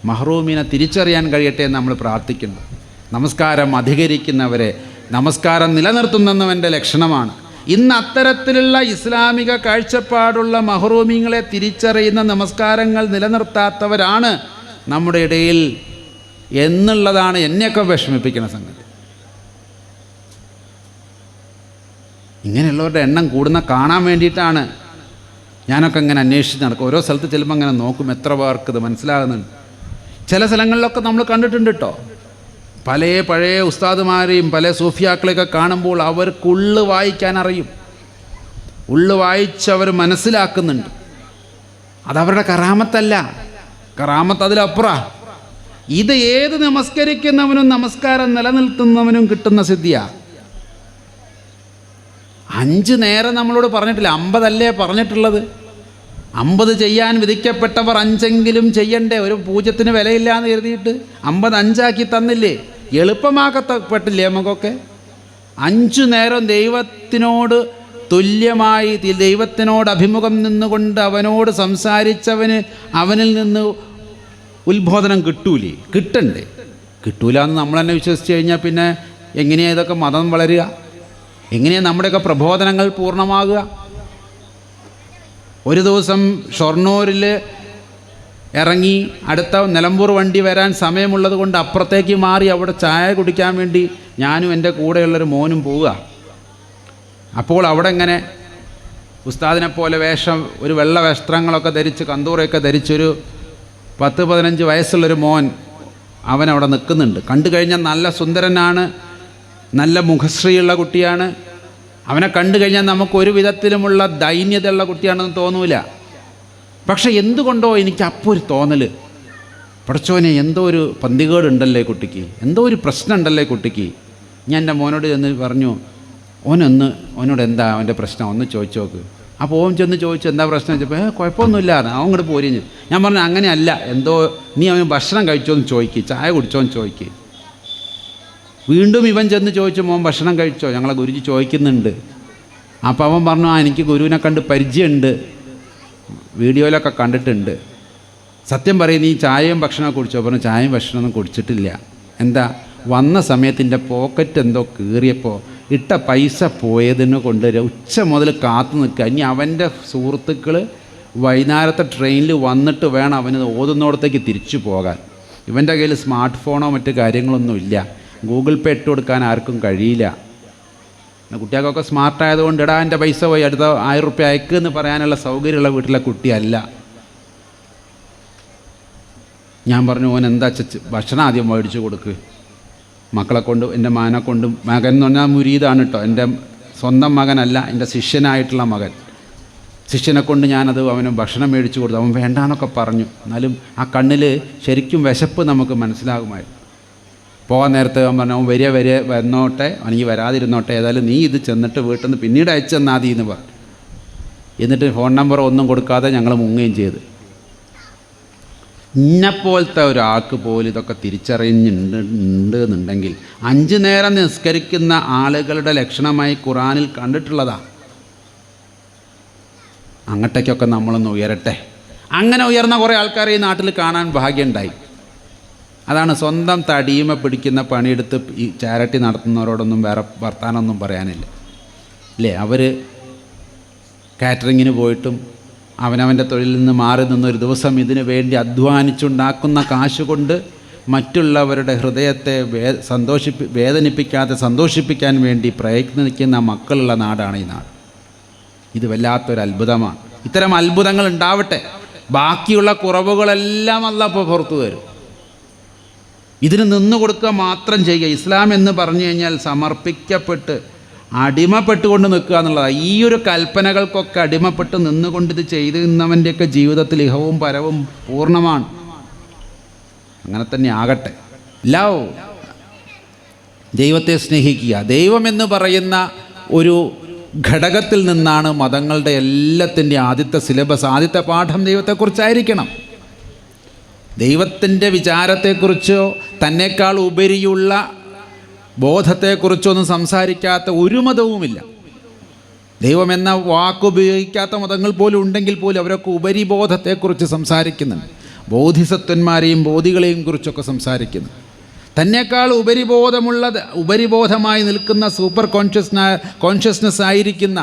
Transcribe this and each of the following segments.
മഹ്റൂമിനെ തിരിച്ചറിയാൻ കഴിയട്ടെ എന്ന് നമ്മൾ പ്രാർത്ഥിക്കുന്നു. നമസ്കാരം അധികരിക്കുന്നവരെ, നമസ്കാരം നിലനിർത്തുന്നവൻ്റെ ലക്ഷണമാണ്. ഇന്ന് അത്തരത്തിലുള്ള ഇസ്ലാമിക കാഴ്ചപ്പാടുള്ള മഹ്റൂമിങ്ങളെ തിരിച്ചറിയുന്ന നമസ്കാരങ്ങൾ നിലനിർത്താത്തവരാണ് നമ്മുടെ ഇടയിൽ എന്നുള്ളതാണ് എന്നെയൊക്കെ വിഷമിപ്പിക്കുന്ന സംഗതി. ഇങ്ങനെയുള്ളവരുടെ എണ്ണം കൂടുന്ന കാണാൻ വേണ്ടിയിട്ടാണ് ഞാനൊക്കെ ഇങ്ങനെ അന്വേഷിച്ച് നടക്കും. ഓരോ സ്ഥലത്ത് ചെല്ലുമ്പോൾ അങ്ങനെ നോക്കും എത്ര പേർക്ക് ഇത് മനസ്സിലാകുന്നുണ്ട്. ചില സ്ഥലങ്ങളിലൊക്കെ നമ്മൾ കണ്ടിട്ടുണ്ട് കേട്ടോ, പല പഴയ ഉസ്താദുമാരെയും പല സൂഫിയാക്കളെയൊക്കെ കാണുമ്പോൾ അവർക്ക് ഉള്ളു വായിക്കാൻ അറിയും, ഉള്ളു വായിച്ചവർ മനസ്സിലാക്കുന്നുണ്ട്. അതവരുടെ കറാമത്തല്ല, കറാമത്ത് അതിലപ്പുറം. ഇത് ഏത് നമസ്കരിക്കുന്നവനും നമസ്കാരം നിലനിർത്തുന്നവനും കിട്ടുന്ന സിദ്ധിയാണ്. 5 നേരം നമ്മളോട് പറഞ്ഞിട്ടില്ല, 50 അല്ലേ പറഞ്ഞിട്ടുള്ളത്. 50 ചെയ്യാൻ വിധിക്കപ്പെട്ടവർ 5എങ്കിലും ചെയ്യണ്ടേ? ഒരു പൂജ്യത്തിന് വിലയില്ല എന്ന് കരുതിയിട്ട് 50 5ആക്കി തന്നില്ലേ? എളുപ്പമാക്കപ്പെട്ടില്ലേ നമുക്കൊക്കെ? 5 നേരം ദൈവത്തിനോട് തുല്യമായി, ദൈവത്തിനോട് അഭിമുഖം നിന്നുകൊണ്ട് അവനോട് സംസാരിച്ചവന് അവനിൽ നിന്ന് ഉത്ബോധനം കിട്ടൂലേ? കിട്ടണ്ടേ? കിട്ടൂല എന്ന് നമ്മൾ തന്നെ വിശ്വസിച്ച് കഴിഞ്ഞാൽ പിന്നെ എങ്ങനെയാണ് ഇതൊക്കെ മതം വളരുക? എങ്ങനെയാണ് നമ്മുടെയൊക്കെ പ്രബോധനങ്ങൾ പൂർണ്ണമാകുക? ഒരു ദിവസം ഷൊർണൂരിൽ ഇറങ്ങി അടുത്ത നിലമ്പൂർ വണ്ടി വരാൻ സമയമുള്ളത് കൊണ്ട് അപ്പുറത്തേക്ക് മാറി അവിടെ ചായ കുടിക്കാൻ വേണ്ടി ഞാനും എൻ്റെ കൂടെയുള്ളൊരു മോനും പോവുക. അപ്പോൾ അവിടെ ഇങ്ങനെ ഉസ്താദിനെ പോലെ ഒരു വെള്ള വസ്ത്രങ്ങളൊക്കെ ധരിച്ച് കന്തൂറയൊക്കെ ധരിച്ചൊരു 10-15 വയസ്സുള്ളൊരു മോൻ അവനവിടെ നിൽക്കുന്നുണ്ട്. കണ്ടു കഴിഞ്ഞാൽ നല്ല സുന്ദരനാണ്, നല്ല മുഖശ്രീയുള്ള കുട്ടിയാണ്. അവനെ കണ്ടു കഴിഞ്ഞാൽ നമുക്കൊരു വിധത്തിലുമുള്ള ദൈന്യതയുള്ള കുട്ടിയാണെന്ന് തോന്നൂല. പക്ഷെ എന്തുകൊണ്ടോ എനിക്ക് അപ്പോൾ ഒരു തോന്നൽ, പടച്ചോനെ എന്തോ ഒരു പന്തികേടുണ്ടല്ലേ കുട്ടിക്ക്, എന്തോ ഒരു പ്രശ്നം ഉണ്ടല്ലേ കുട്ടിക്ക്. ഞാൻ എൻ്റെ മോനോട് ചെന്ന് പറഞ്ഞു, ഓനോട് എന്താ അവൻ്റെ പ്രശ്നം ഒന്ന് ചോദിച്ചു നോക്ക്. അപ്പോൾ ഓൻ ചെന്ന് ചോദിച്ചു എന്താ പ്രശ്നം വെച്ചപ്പോൾ കുഴപ്പമൊന്നുമില്ല, അവൻ ഇങ്ങോട്ട് പോരിഞ്ഞ്. ഞാൻ പറഞ്ഞു അങ്ങനെയല്ല, എന്തോ നീ അവൻ ഭക്ഷണം കഴിച്ചോന്ന് ചോദിക്ക്, ചായ കുടിച്ചോന്ന് ചോദിക്ക്. വീണ്ടും ഇവൻ ചെന്ന് ചോദിച്ചു, മോൻ ഭക്ഷണം കഴിച്ചോ, ഞങ്ങളെ ഗുരുജി ചോദിക്കുന്നുണ്ട്. അപ്പോൾ അവൻ പറഞ്ഞു, എനിക്ക് ഗുരുവിനെ കണ്ട് പരിചയമുണ്ട്, വീഡിയോയിലൊക്കെ കണ്ടിട്ടുണ്ട്. സത്യം പറയും, നീ ചായയും ഭക്ഷണമൊക്കെ കുടിച്ചോ? പറഞ്ഞു ചായയും ഭക്ഷണമൊന്നും കുടിച്ചിട്ടില്ല. എന്താ? വന്ന സമയത്തിൻ്റെ പോക്കറ്റ് എന്തോ കീറിയപ്പോൾ ഇട്ട പൈസ പോയതിന് കൊണ്ട് ഉച്ച മുതൽ കാത്തു നിൽക്കുക. ഇനി അവൻ്റെ സുഹൃത്തുക്കൾ വൈകുന്നേരത്തെ ട്രെയിനിൽ വന്നിട്ട് വേണം അവന് ഓതുന്നിടത്തേക്ക് തിരിച്ചു പോകാൻ. ഇവൻ്റെ കയ്യിൽ സ്മാർട്ട് ഫോണോ മറ്റു കാര്യങ്ങളൊന്നും ഇല്ല, ഗൂഗിൾ പേ ഇട്ട് കൊടുക്കാൻ ആർക്കും കഴിയില്ല. കുട്ടികൾക്കൊക്കെ സ്മാർട്ടായതുകൊണ്ട് എടാ എൻ്റെ പൈസ പോയി അടുത്ത 1000 റുപ്യ അയക്കുമെന്ന് പറയാനുള്ള സൗകര്യമുള്ള വീട്ടിലെ കുട്ടിയല്ല. ഞാൻ പറഞ്ഞു, ഓൻ എന്താ ഭക്ഷണം ആദ്യം മേടിച്ചു കൊടുക്ക്, മക്കളെ കൊണ്ട്, എൻ്റെ മകനെ കൊണ്ട്. മകൻ എന്ന് പറഞ്ഞാൽ മുരീദാണ് കേട്ടോ, എൻ്റെ സ്വന്തം മകനല്ല, എൻ്റെ ശിഷ്യനായിട്ടുള്ള മകൻ. ശിഷ്യനെ കൊണ്ട് ഞാനത് അവന് ഭക്ഷണം മേടിച്ചു കൊടുത്തു. അവൻ വേണ്ടാന്നൊക്കെ പറഞ്ഞു, എന്നാലും ആ കണ്ണിൽ ശരിക്കും വിശപ്പ് നമുക്ക് മനസ്സിലാകുമായിരുന്നു. പോകാൻ നേരത്തെ അവൻ പറഞ്ഞു, അവൻ വന്നോട്ടെ, അവനെങ്കിൽ വരാതിരുന്നോട്ടെ, ഏതായാലും നീ ഇത് ചെന്നിട്ട് വീട്ടിൽ നിന്ന് പിന്നീട് അയച്ചു തന്നാൽ മതി എന്ന് പറഞ്ഞു. എന്നിട്ട് ഫോൺ നമ്പർ ഒന്നും കൊടുക്കാതെ ഞങ്ങൾ മുങ്ങുകയും ചെയ്ത്. ഇന്നെപ്പോലത്തെ ഒരാൾക്ക് പോലും ഇതൊക്കെ തിരിച്ചറിയുന്നുണ്ട് എന്നുണ്ടെങ്കിൽ 5 നേരം നിസ്കരിക്കുന്ന ആളുകളുടെ ലക്ഷണമായി ഖുറാനിൽ കണ്ടിട്ടുള്ളതാണ്. അങ്ങോട്ടേക്കൊക്കെ നമ്മളൊന്ന് ഉയരട്ടെ. അങ്ങനെ ഉയർന്ന കുറേ ആൾക്കാരെ ഈ നാട്ടിൽ കാണാൻ ഭാഗ്യമുണ്ടായി. അതാണ് സ്വന്തം തടിയുമ പിടിക്കുന്ന പണിയെടുത്ത് ഈ ചാരിറ്റി നടത്തുന്നവരോടൊന്നും വേറെ വർത്താനമൊന്നും പറയാനില്ല അല്ലേ? അവർ കാറ്ററിങ്ങിന് പോയിട്ടും അവനവൻ്റെ തൊഴിലിൽ നിന്ന് മാറി നിന്നൊരു ദിവസം ഇതിനു വേണ്ടി അധ്വാനിച്ചുണ്ടാക്കുന്ന കാശ് കൊണ്ട് മറ്റുള്ളവരുടെ ഹൃദയത്തെ വേദനിപ്പിക്കാതെ സന്തോഷിപ്പിക്കാൻ വേണ്ടി പ്രയത്നിക്കുന്ന മക്കളുള്ള നാടാണ് ഈ നാട്. ഇത് വല്ലാത്തൊരു അത്ഭുതമാണ്. ഇത്തരം അത്ഭുതങ്ങൾ ഉണ്ടാവട്ടെ. ബാക്കിയുള്ള കുറവുകളെല്ലാം അല്ലാഹ് ഇപ്പോൾ പുറത്തു തരും. ഇതിന് നിന്നു കൊടുക്കുക മാത്രം ചെയ്യുക. ഇസ്ലാം എന്ന് പറഞ്ഞു കഴിഞ്ഞാൽ സമർപ്പിക്കപ്പെട്ട് അടിമപ്പെട്ടുകൊണ്ട് നിൽക്കുക എന്നുള്ളതാണ്. ഈ ഒരു കൽപ്പനകൾക്കൊക്കെ അടിമപ്പെട്ട് നിന്നുകൊണ്ട് ഇത് ചെയ്യുന്നവൻ്റെയൊക്കെ ജീവിതത്തിൽ ഇഹവും പരവും പൂർണ്ണമാണ്. അങ്ങനെ തന്നെ ആകട്ടെ. ലവ്, ദൈവത്തെ സ്നേഹിക്കുക. ദൈവമെന്ന് പറയുന്ന ഒരു ഘടകത്തിൽ നിന്നാണ് മതങ്ങളുടെ എല്ലാത്തിൻ്റെ ആദ്യത്തെ സിലബസ്, ആദ്യത്തെ പാഠം ദൈവത്തെക്കുറിച്ചായിരിക്കണം. ദൈവത്തിൻ്റെ വിചാരത്തെക്കുറിച്ചോ തന്നെക്കാൾ ഉപരിയുള്ള ബോധത്തെക്കുറിച്ചൊന്നും സംസാരിക്കാത്ത ഒരു മതവുമില്ല. ദൈവമെന്ന വാക്കുപയോഗിക്കാത്ത മതങ്ങൾ പോലും ഉണ്ടെങ്കിൽ പോലും അവരൊക്കെ ഉപരിബോധത്തെക്കുറിച്ച് സംസാരിക്കുന്നുണ്ട്. ബോധിസത്വന്മാരെയും ബോധികളെയും കുറിച്ചൊക്കെ സംസാരിക്കുന്നു. തന്നെക്കാൾ ഉപരിബോധമായി നിൽക്കുന്ന സൂപ്പർ കോൺഷ്യസ്നസ് ആയിരിക്കുന്ന,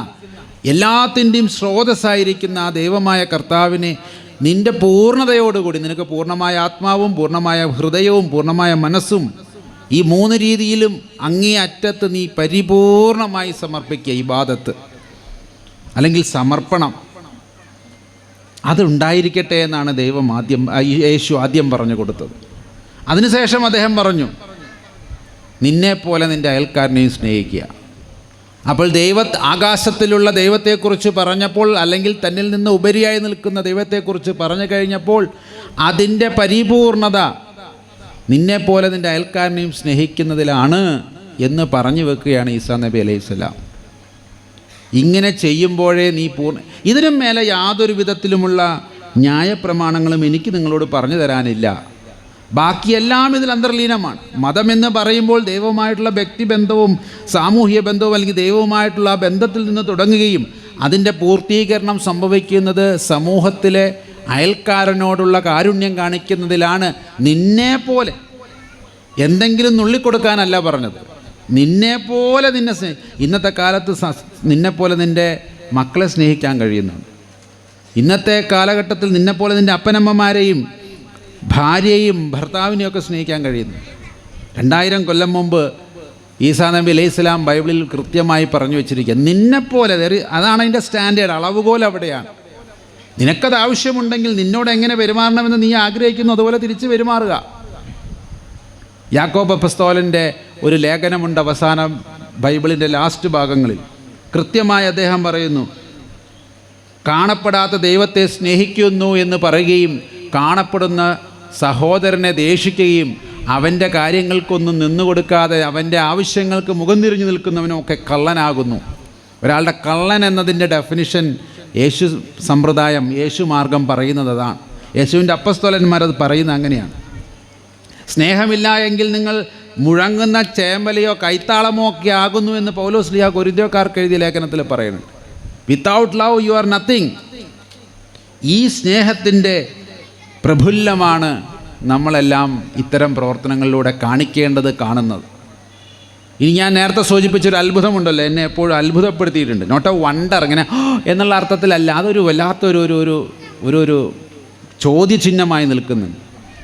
എല്ലാത്തിൻ്റെയും സ്രോതസ്സായിരിക്കുന്ന ആ ദൈവമായ കർത്താവിനെ നിൻ്റെ പൂർണ്ണതയോടുകൂടി, നിനക്ക് പൂർണ്ണമായ ആത്മാവും പൂർണ്ണമായ ഹൃദയവും പൂർണ്ണമായ മനസ്സും, ഈ 3 രീതിയിലും അങ്ങേ അറ്റത്ത് നീ പരിപൂർണമായി സമർപ്പിക്കുക. ഇബാദത്ത് അല്ലെങ്കിൽ സമർപ്പണം അതുണ്ടായിരിക്കട്ടെ എന്നാണ് യേശു ആദ്യം പറഞ്ഞു കൊടുത്തത്. അതിനുശേഷം അദ്ദേഹം പറഞ്ഞു, നിന്നെപ്പോലെ നിൻ്റെ അയൽക്കാരനെയും സ്നേഹിക്കുക. അപ്പോൾ ആകാശത്തിലുള്ള ദൈവത്തെക്കുറിച്ച് പറഞ്ഞപ്പോൾ, അല്ലെങ്കിൽ തന്നിൽ നിന്ന് ഉപരിയായി നിൽക്കുന്ന ദൈവത്തെക്കുറിച്ച് പറഞ്ഞു കഴിഞ്ഞപ്പോൾ, അതിൻ്റെ പരിപൂർണത നിന്നെപ്പോലെ നിൻ്റെ അയൽക്കാരനെയും സ്നേഹിക്കുന്നതിലാണ് എന്ന് പറഞ്ഞു വെക്കുകയാണ് ഈസാ നബി അലൈഹിസ്സലാം. ഇങ്ങനെ ചെയ്യുമ്പോഴേ നീ ഇതിനും മേലെ യാതൊരു വിധത്തിലുമുള്ള ന്യായപ്രമാണങ്ങളും എനിക്ക് നിങ്ങളോട് പറഞ്ഞു തരാനില്ല. ബാക്കിയെല്ലാം ഇതിൽ അന്തർലീനമാണ്. മതമെന്ന് പറയുമ്പോൾ ദൈവവുമായിട്ടുള്ള വ്യക്തിബന്ധവും സാമൂഹിക ബന്ധവും അല്ലെങ്കിൽ ദൈവവുമായിട്ടുള്ള ആ ബന്ധത്തിൽ നിന്ന് തുടങ്ങുകയും അതിൻ്റെ പൂർത്തീകരണം സംഭവിക്കുന്നത് സമൂഹത്തിലെ അയൽക്കാരനോടുള്ള കാരുണ്യം കാണിക്കുന്നതിലാണ്. നിന്നെപ്പോലെ എന്തെങ്കിലും നുള്ളിക്കൊടുക്കാനല്ല പറഞ്ഞത്, നിന്നെപ്പോലെ ഇന്നത്തെ കാലത്ത് നിന്നെപ്പോലെ നിൻ്റെ മക്കളെ സ്നേഹിക്കാൻ കഴിയുന്നുണ്ട്. ഇന്നത്തെ കാലഘട്ടത്തിൽ നിന്നെപ്പോലെ നിൻ്റെ അപ്പനമ്മമാരെയും ഭാര്യയെയും ഭർത്താവിനെയൊക്കെ സ്നേഹിക്കാൻ കഴിയുന്നു. 2000 കൊല്ലം മുമ്പ് ഈസാ നബി അലൈഹിസ്സലാം ബൈബിളിൽ കൃത്യമായി പറഞ്ഞു വെച്ചിരിക്കുക, നിന്നെപ്പോലെ. അതാണ് അതിൻ്റെ സ്റ്റാൻഡേർഡ്, അളവുകോൽ അവിടെയാണ്. നിനക്കത് ആവശ്യമുണ്ടെങ്കിൽ നിന്നോട് എങ്ങനെ പെരുമാറണമെന്ന് നീ ആഗ്രഹിക്കുന്നു അതുപോലെ തിരിച്ച് പെരുമാറുക. യാക്കോബ് അപ്പസ്തോലൻ്റെ ഒരു ലേഖനമുണ്ട് അവസാനം ബൈബിളിൻ്റെ ലാസ്റ്റ് ഭാഗങ്ങളിൽ. കൃത്യമായി അദ്ദേഹം പറയുന്നു, കാണപ്പെടാത്ത ദൈവത്തെ സ്നേഹിക്കുന്നു എന്ന് പറയുകയും കാണപ്പെടുന്ന സഹോദരനെ ദേഷിക്കുകയും അവൻ്റെ കാര്യങ്ങൾക്കൊന്നും നിന്നുകൊടുക്കാതെ അവൻ്റെ ആവശ്യങ്ങൾക്ക് മുഖം തിരിഞ്ഞു നിൽക്കുന്നവനൊക്കെ കള്ളനാകുന്നു. ഒരാളുടെ കള്ളൻ എന്നതിൻ്റെ ഡെഫിനിഷൻ യേശു സമ്പ്രദായം, യേശു മാർഗം പറയുന്നത് അതാണ്. യേശുവിൻ്റെ അപ്പസ്തോലന്മാരത് പറയുന്നത് അങ്ങനെയാണ്. സ്നേഹമില്ല എങ്കിൽ നിങ്ങൾ മുഴങ്ങുന്ന ചേമ്പലയോ കൈത്താളമോ ഒക്കെ ആകുന്നു എന്ന് പൗലോസ് ശ്ലീഹ കൊരിന്ത്യക്കാർക്ക് എഴുതിയ ലേഖനത്തിൽ പറയുന്നുണ്ട്. Without love you are nothing. ഈ സ്നേഹത്തിൻ്റെ പ്രഫുല്ലമാണ് നമ്മളെല്ലാം ഇത്തരം പ്രവർത്തനങ്ങളിലൂടെ കാണിക്കേണ്ടത്, കാണുന്നത്. ഇനി ഞാൻ നേരത്തെ സൂചിപ്പിച്ചൊരു അത്ഭുതമുണ്ടല്ലോ, എന്നെ എപ്പോഴും അത്ഭുതപ്പെടുത്തിയിട്ടുണ്ട്. നോട്ട് എ വണ്ടർ, ഇങ്ങനെ എന്നുള്ള അർത്ഥത്തിലല്ല, അതൊരു വല്ലാത്തൊരു ഒരു ചോദ്യചിഹ്നമായി നിൽക്കുന്നുണ്ട്.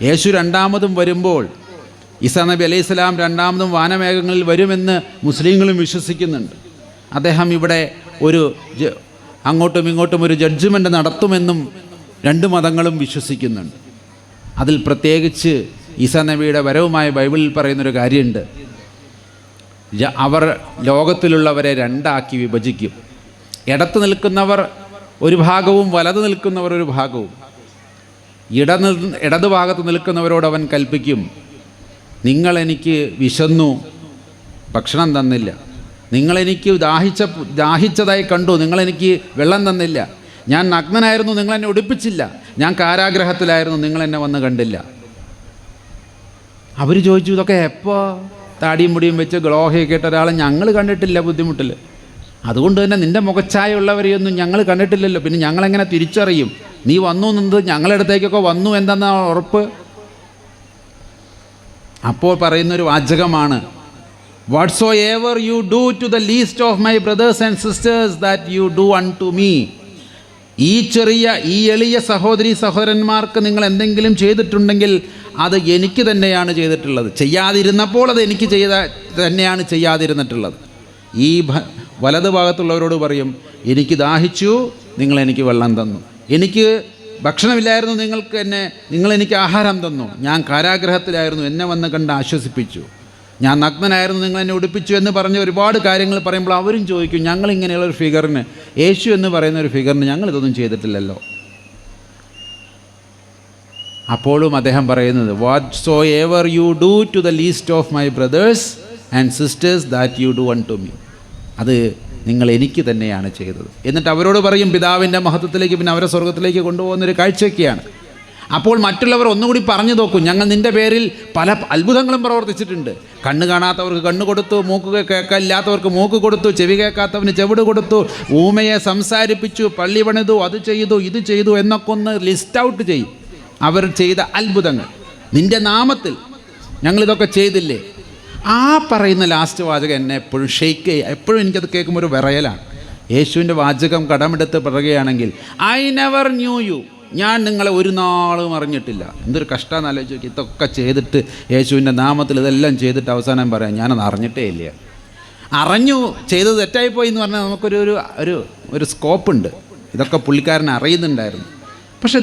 യേശു രണ്ടാമതും വരുമ്പോൾ, ഈസാ നബി അലൈഹിസ്സലാം രണ്ടാമതും വാനമേഘങ്ങളിൽ വരുമെന്ന് മുസ്ലിങ്ങളും വിശ്വസിക്കുന്നുണ്ട്. അദ്ദേഹം ഇവിടെ അങ്ങോട്ടും ഇങ്ങോട്ടും ഒരു ജഡ്ജ്മെൻ്റ് നടത്തുമെന്നും 2 മതങ്ങളും വിശ്വസിക്കുന്നുണ്ട്. അതിൽ പ്രത്യേകിച്ച് ഈസാ നബിയുടെ വരവുമായി ബൈബിളിൽ പറയുന്നൊരു കാര്യമുണ്ട്. അവർ ലോകത്തിലുള്ളവരെ 2 വിഭജിക്കും. ഇടത്ത് നിൽക്കുന്നവർ ഒരു ഭാഗവും വലത് നിൽക്കുന്നവർ ഒരു ഭാഗവും. ഇടതുഭാഗത്ത് നിൽക്കുന്നവരോട് അവൻ കൽപ്പിക്കും, നിങ്ങളെനിക്ക് വിശന്നു, ഭക്ഷണം തന്നില്ല. നിങ്ങളെനിക്ക് ദാഹിച്ചതായി കണ്ടു, നിങ്ങളെനിക്ക് വെള്ളം തന്നില്ല. ഞാൻ നഗ്നനായിരുന്നു, നിങ്ങളെന്നെ ഉടുപ്പിച്ചില്ല. ഞാൻ കാരാഗ്രഹത്തിലായിരുന്നു, നിങ്ങളെന്നെ വന്ന് കണ്ടില്ല. അവർ ചോദിച്ചു, ഇതൊക്കെ എപ്പോൾ? താടിയും മുടിയും വെച്ച് ഗ്ലോഹയൊക്കെ ഇട്ട ഒരാളെ ഞങ്ങൾ കണ്ടിട്ടില്ല ബുദ്ധിമുട്ടിൽ. അതുകൊണ്ട് തന്നെ നിൻ്റെ മുഖച്ഛായുള്ളവരെയൊന്നും ഞങ്ങൾ കണ്ടിട്ടില്ലല്ലോ, പിന്നെ ഞങ്ങളെങ്ങനെ തിരിച്ചറിയും നീ വന്നു എന്നത്? ഞങ്ങളടുത്തേക്കൊക്കെ വന്നു എന്തെന്നാ ഉറപ്പ്? അപ്പോൾ പറയുന്നൊരു വാചകമാണ്, whatsoever you do to the least of my brothers and sisters that you do unto me. ഈ എളിയ സഹോദരി സഹോദരന്മാർക്ക് നിങ്ങൾ എന്തെങ്കിലും ചെയ്തിട്ടുണ്ടെങ്കിൽ അത് എനിക്ക് തന്നെയാണ് ചെയ്തിട്ടുള്ളത്. ചെയ്യാതിരുന്നപ്പോൾ അത് എനിക്ക് തന്നെയാണ് ചെയ്യാതിരുന്നിട്ടുള്ളത്. ഈ വലതു ഭാഗത്തുള്ളവരോട് പറയും, എനിക്ക് ദാഹിച്ചു, നിങ്ങളെനിക്ക് വെള്ളം തന്നു. എനിക്ക് ഭക്ഷണമില്ലായിരുന്നു, നിങ്ങളെനിക്ക് ആഹാരം തന്നു. ഞാൻ കാരാഗ്രഹത്തിലായിരുന്നു, എന്നെ വന്ന് കണ്ട് ആശ്വസിപ്പിച്ചു. ഞാൻ നഗ്നനായിരുന്നു, നിങ്ങളെന്നെ ഉടുപ്പിച്ചു എന്ന് പറഞ്ഞ് ഒരുപാട് കാര്യങ്ങൾ പറയുമ്പോൾ അവരും ചോദിക്കും, ഞങ്ങളിങ്ങനെയുള്ളൊരു ഫിഗറിന്, യേശു എന്ന് പറയുന്ന ഒരു ഫിഗറിന് ഞങ്ങളിതൊന്നും ചെയ്തിട്ടില്ലല്ലോ. അപ്പോഴും അദ്ദേഹം പറയുന്നത്, whatsoever you do to the least of my brothers and sisters that you do unto me. അത് നിങ്ങൾ എനിക്ക് തന്നെയാണ് ചെയ്തത്. എന്നിട്ട് അവരോട് പറയും, പിതാവിൻ്റെ മഹത്വത്തിലേക്ക്, പിന്നെ അവരെ സ്വർഗത്തിലേക്ക് കൊണ്ടുപോകുന്നൊരു കാഴ്ചയൊക്കെയാണ്. അപ്പോൾ മറ്റുള്ളവർ ഒന്നുകൂടി പറഞ്ഞു നോക്കും, ഞങ്ങൾ നിൻ്റെ പേരിൽ പല അത്ഭുതങ്ങളും പ്രവർത്തിച്ചിട്ടുണ്ട്. കണ്ണ് കാണാത്തവർക്ക് കണ്ണ് കൊടുത്തു, മൂക്ക് കേൾക്കാനില്ലാത്തവർക്ക് മൂക്ക് കൊടുത്തു, ചെവി കേൾക്കാത്തവന് ചെവിട് കൊടുത്തു, ഊമയെ സംസാരിപ്പിച്ചു, പള്ളി പണിതു, അത് ചെയ്തു, ഇത് ചെയ്തു എന്നൊക്കെ ഒന്ന് ലിസ്റ്റ് ഔട്ട് ചെയ്യും. അവർ ചെയ്ത അത്ഭുതങ്ങൾ, നിൻ്റെ നാമത്തിൽ ഞങ്ങളിതൊക്കെ ചെയ്തില്ലേ. ആ പറയുന്ന ലാസ്റ്റ് വാചകം എന്നെ എപ്പോഴും ഷെയ്ക്ക് ചെയ്യുക. എപ്പോഴും എനിക്കത് കേൾക്കുമ്പോൾ ഒരു വിറയലാണ്. യേശുവിൻ്റെ വാചകം കടമെടുത്ത് പറയുകയാണെങ്കിൽ ഐ നെവർ ന്യൂ യു, ഞാൻ നിങ്ങളെ ഒരു നാളും അറിഞ്ഞിട്ടില്ല. എന്തൊരു കഷ്ടമെന്ന് ആലോചിച്ച് നോക്കി. ഇതൊക്കെ ചെയ്തിട്ട് യേശുവിൻ്റെ നാമത്തിൽ ഇതെല്ലാം ചെയ്തിട്ട് അവസാനം പറയാം ഞാനത് അറിഞ്ഞിട്ടേ ഇല്ല. അറിഞ്ഞു ചെയ്തത് തെറ്റായിപ്പോയി എന്ന് പറഞ്ഞാൽ നമുക്കൊരു ഒരു ഒരു സ്കോപ്പുണ്ട്. ഇതൊക്കെ പുള്ളിക്കാരൻ അറിയുന്നുണ്ടായിരുന്നു. പക്ഷേ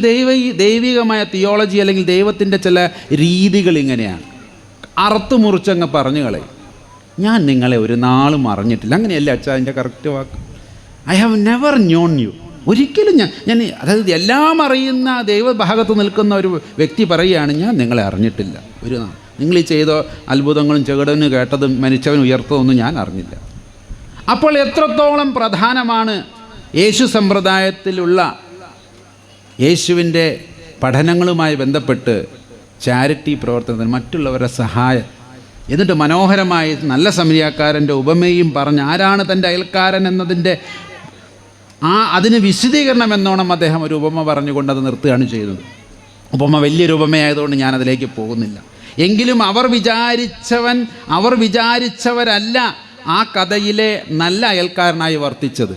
ദൈവികമായ തിയോളജി അല്ലെങ്കിൽ ദൈവത്തിൻ്റെ ചില രീതികൾ ഇങ്ങനെയാണ്. അറുത്ത് മുറിച്ചങ്ങ് പറഞ്ഞു കളയും. ഞാൻ നിങ്ങളെ ഒരു നാളും അറിഞ്ഞിട്ടില്ല. അങ്ങനെയല്ലേ അച്ഛാ അതിൻ്റെ കറക്റ്റ് വാക്ക്? I have never known you. ഒരിക്കലും ഞാൻ അതായത് എല്ലാം അറിയുന്ന ദൈവഭാഗത്ത് നിൽക്കുന്ന ഒരു വ്യക്തി പറയുകയാണ് ഞാൻ നിങ്ങളെ അറിഞ്ഞിട്ടില്ല ഒരു നാൾ. നിങ്ങൾ ഈ ചെയ്ത അത്ഭുതങ്ങളും ചെകിടന് കേട്ടതും മരിച്ചവൻ ഉയർത്തതൊന്നും ഞാൻ അറിഞ്ഞില്ല. അപ്പോൾ എത്രത്തോളം പ്രധാനമാണ് യേശു സമ്പ്രദായത്തിലുള്ള യേശുവിൻ്റെ പഠനങ്ങളുമായി ബന്ധപ്പെട്ട് ചാരിറ്റി പ്രവർത്തനത്തിന് മറ്റുള്ളവരുടെ സഹായം. എന്നിട്ട് മനോഹരമായി നല്ല സമരിയാക്കാരൻ്റെ ഉപമയും പറഞ്ഞ് ആരാണ് തൻ്റെ അയൽക്കാരൻ എന്നതിൻ്റെ അതിന് വിശദീകരണം എന്നോണം അദ്ദേഹം ഒരു ഉപമ പറഞ്ഞുകൊണ്ട് അത് നിർത്തുകയാണ് ചെയ്തത്. ഉപമ വലിയൊരു ഉപമയായതുകൊണ്ട് ഞാനതിലേക്ക് പോകുന്നില്ല. എങ്കിലും അവർ വിചാരിച്ചവരല്ല ആ കഥയിലെ നല്ല അയൽക്കാരനായി വർത്തിച്ചത്.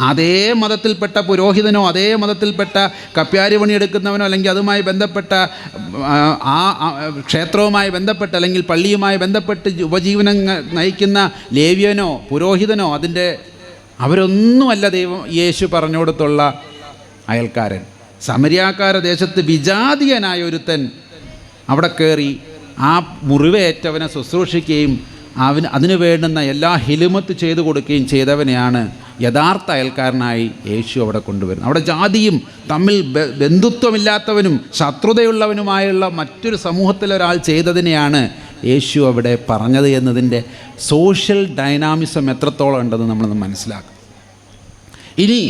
അതേ മതത്തിൽപ്പെട്ട പുരോഹിതനോ അതേ മതത്തിൽപ്പെട്ട കപ്യാരി പണിയെടുക്കുന്നവനോ അല്ലെങ്കിൽ അതുമായി ബന്ധപ്പെട്ട ആ ക്ഷേത്രവുമായി ബന്ധപ്പെട്ട് അല്ലെങ്കിൽ പള്ളിയുമായി ബന്ധപ്പെട്ട് ഉപജീവനം നയിക്കുന്ന ലേവ്യനോ പുരോഹിതനോ അവരൊന്നുമല്ല യേശു പറഞ്ഞു കൊടുത്തുള്ള അയൽക്കാരൻ. സമരിയാക്കാര ദേശത്ത് വിജാതീയനായ ഒരുത്തൻ അവിടെ കയറി ആ മുറിവേറ്റവനെ ശുശ്രൂഷിക്കുകയും അതിനു വേണ്ടുന്ന എല്ലാ ഹിലുമത്ത് ചെയ്തു കൊടുക്കുകയും ചെയ്തവനെയാണ് യഥാർത്ഥ അയൽക്കാരനായി യേശു അവിടെ കൊണ്ടുവരുന്നത്. അവിടെ ജാതിയും തമ്മിൽ ബന്ധുത്വമില്ലാത്തവനും ശത്രുതയുള്ളവനുമായുള്ള മറ്റൊരു സമൂഹത്തിലൊരാൾ ചെയ്തതിനെയാണ് യേശു അവിടെ പറഞ്ഞത് എന്നതിൻ്റെ സോഷ്യൽ ഡൈനാമിസം എത്രത്തോളം ഉണ്ടെന്ന് നമ്മളൊന്ന് മനസ്സിലാക്കും. ഇനി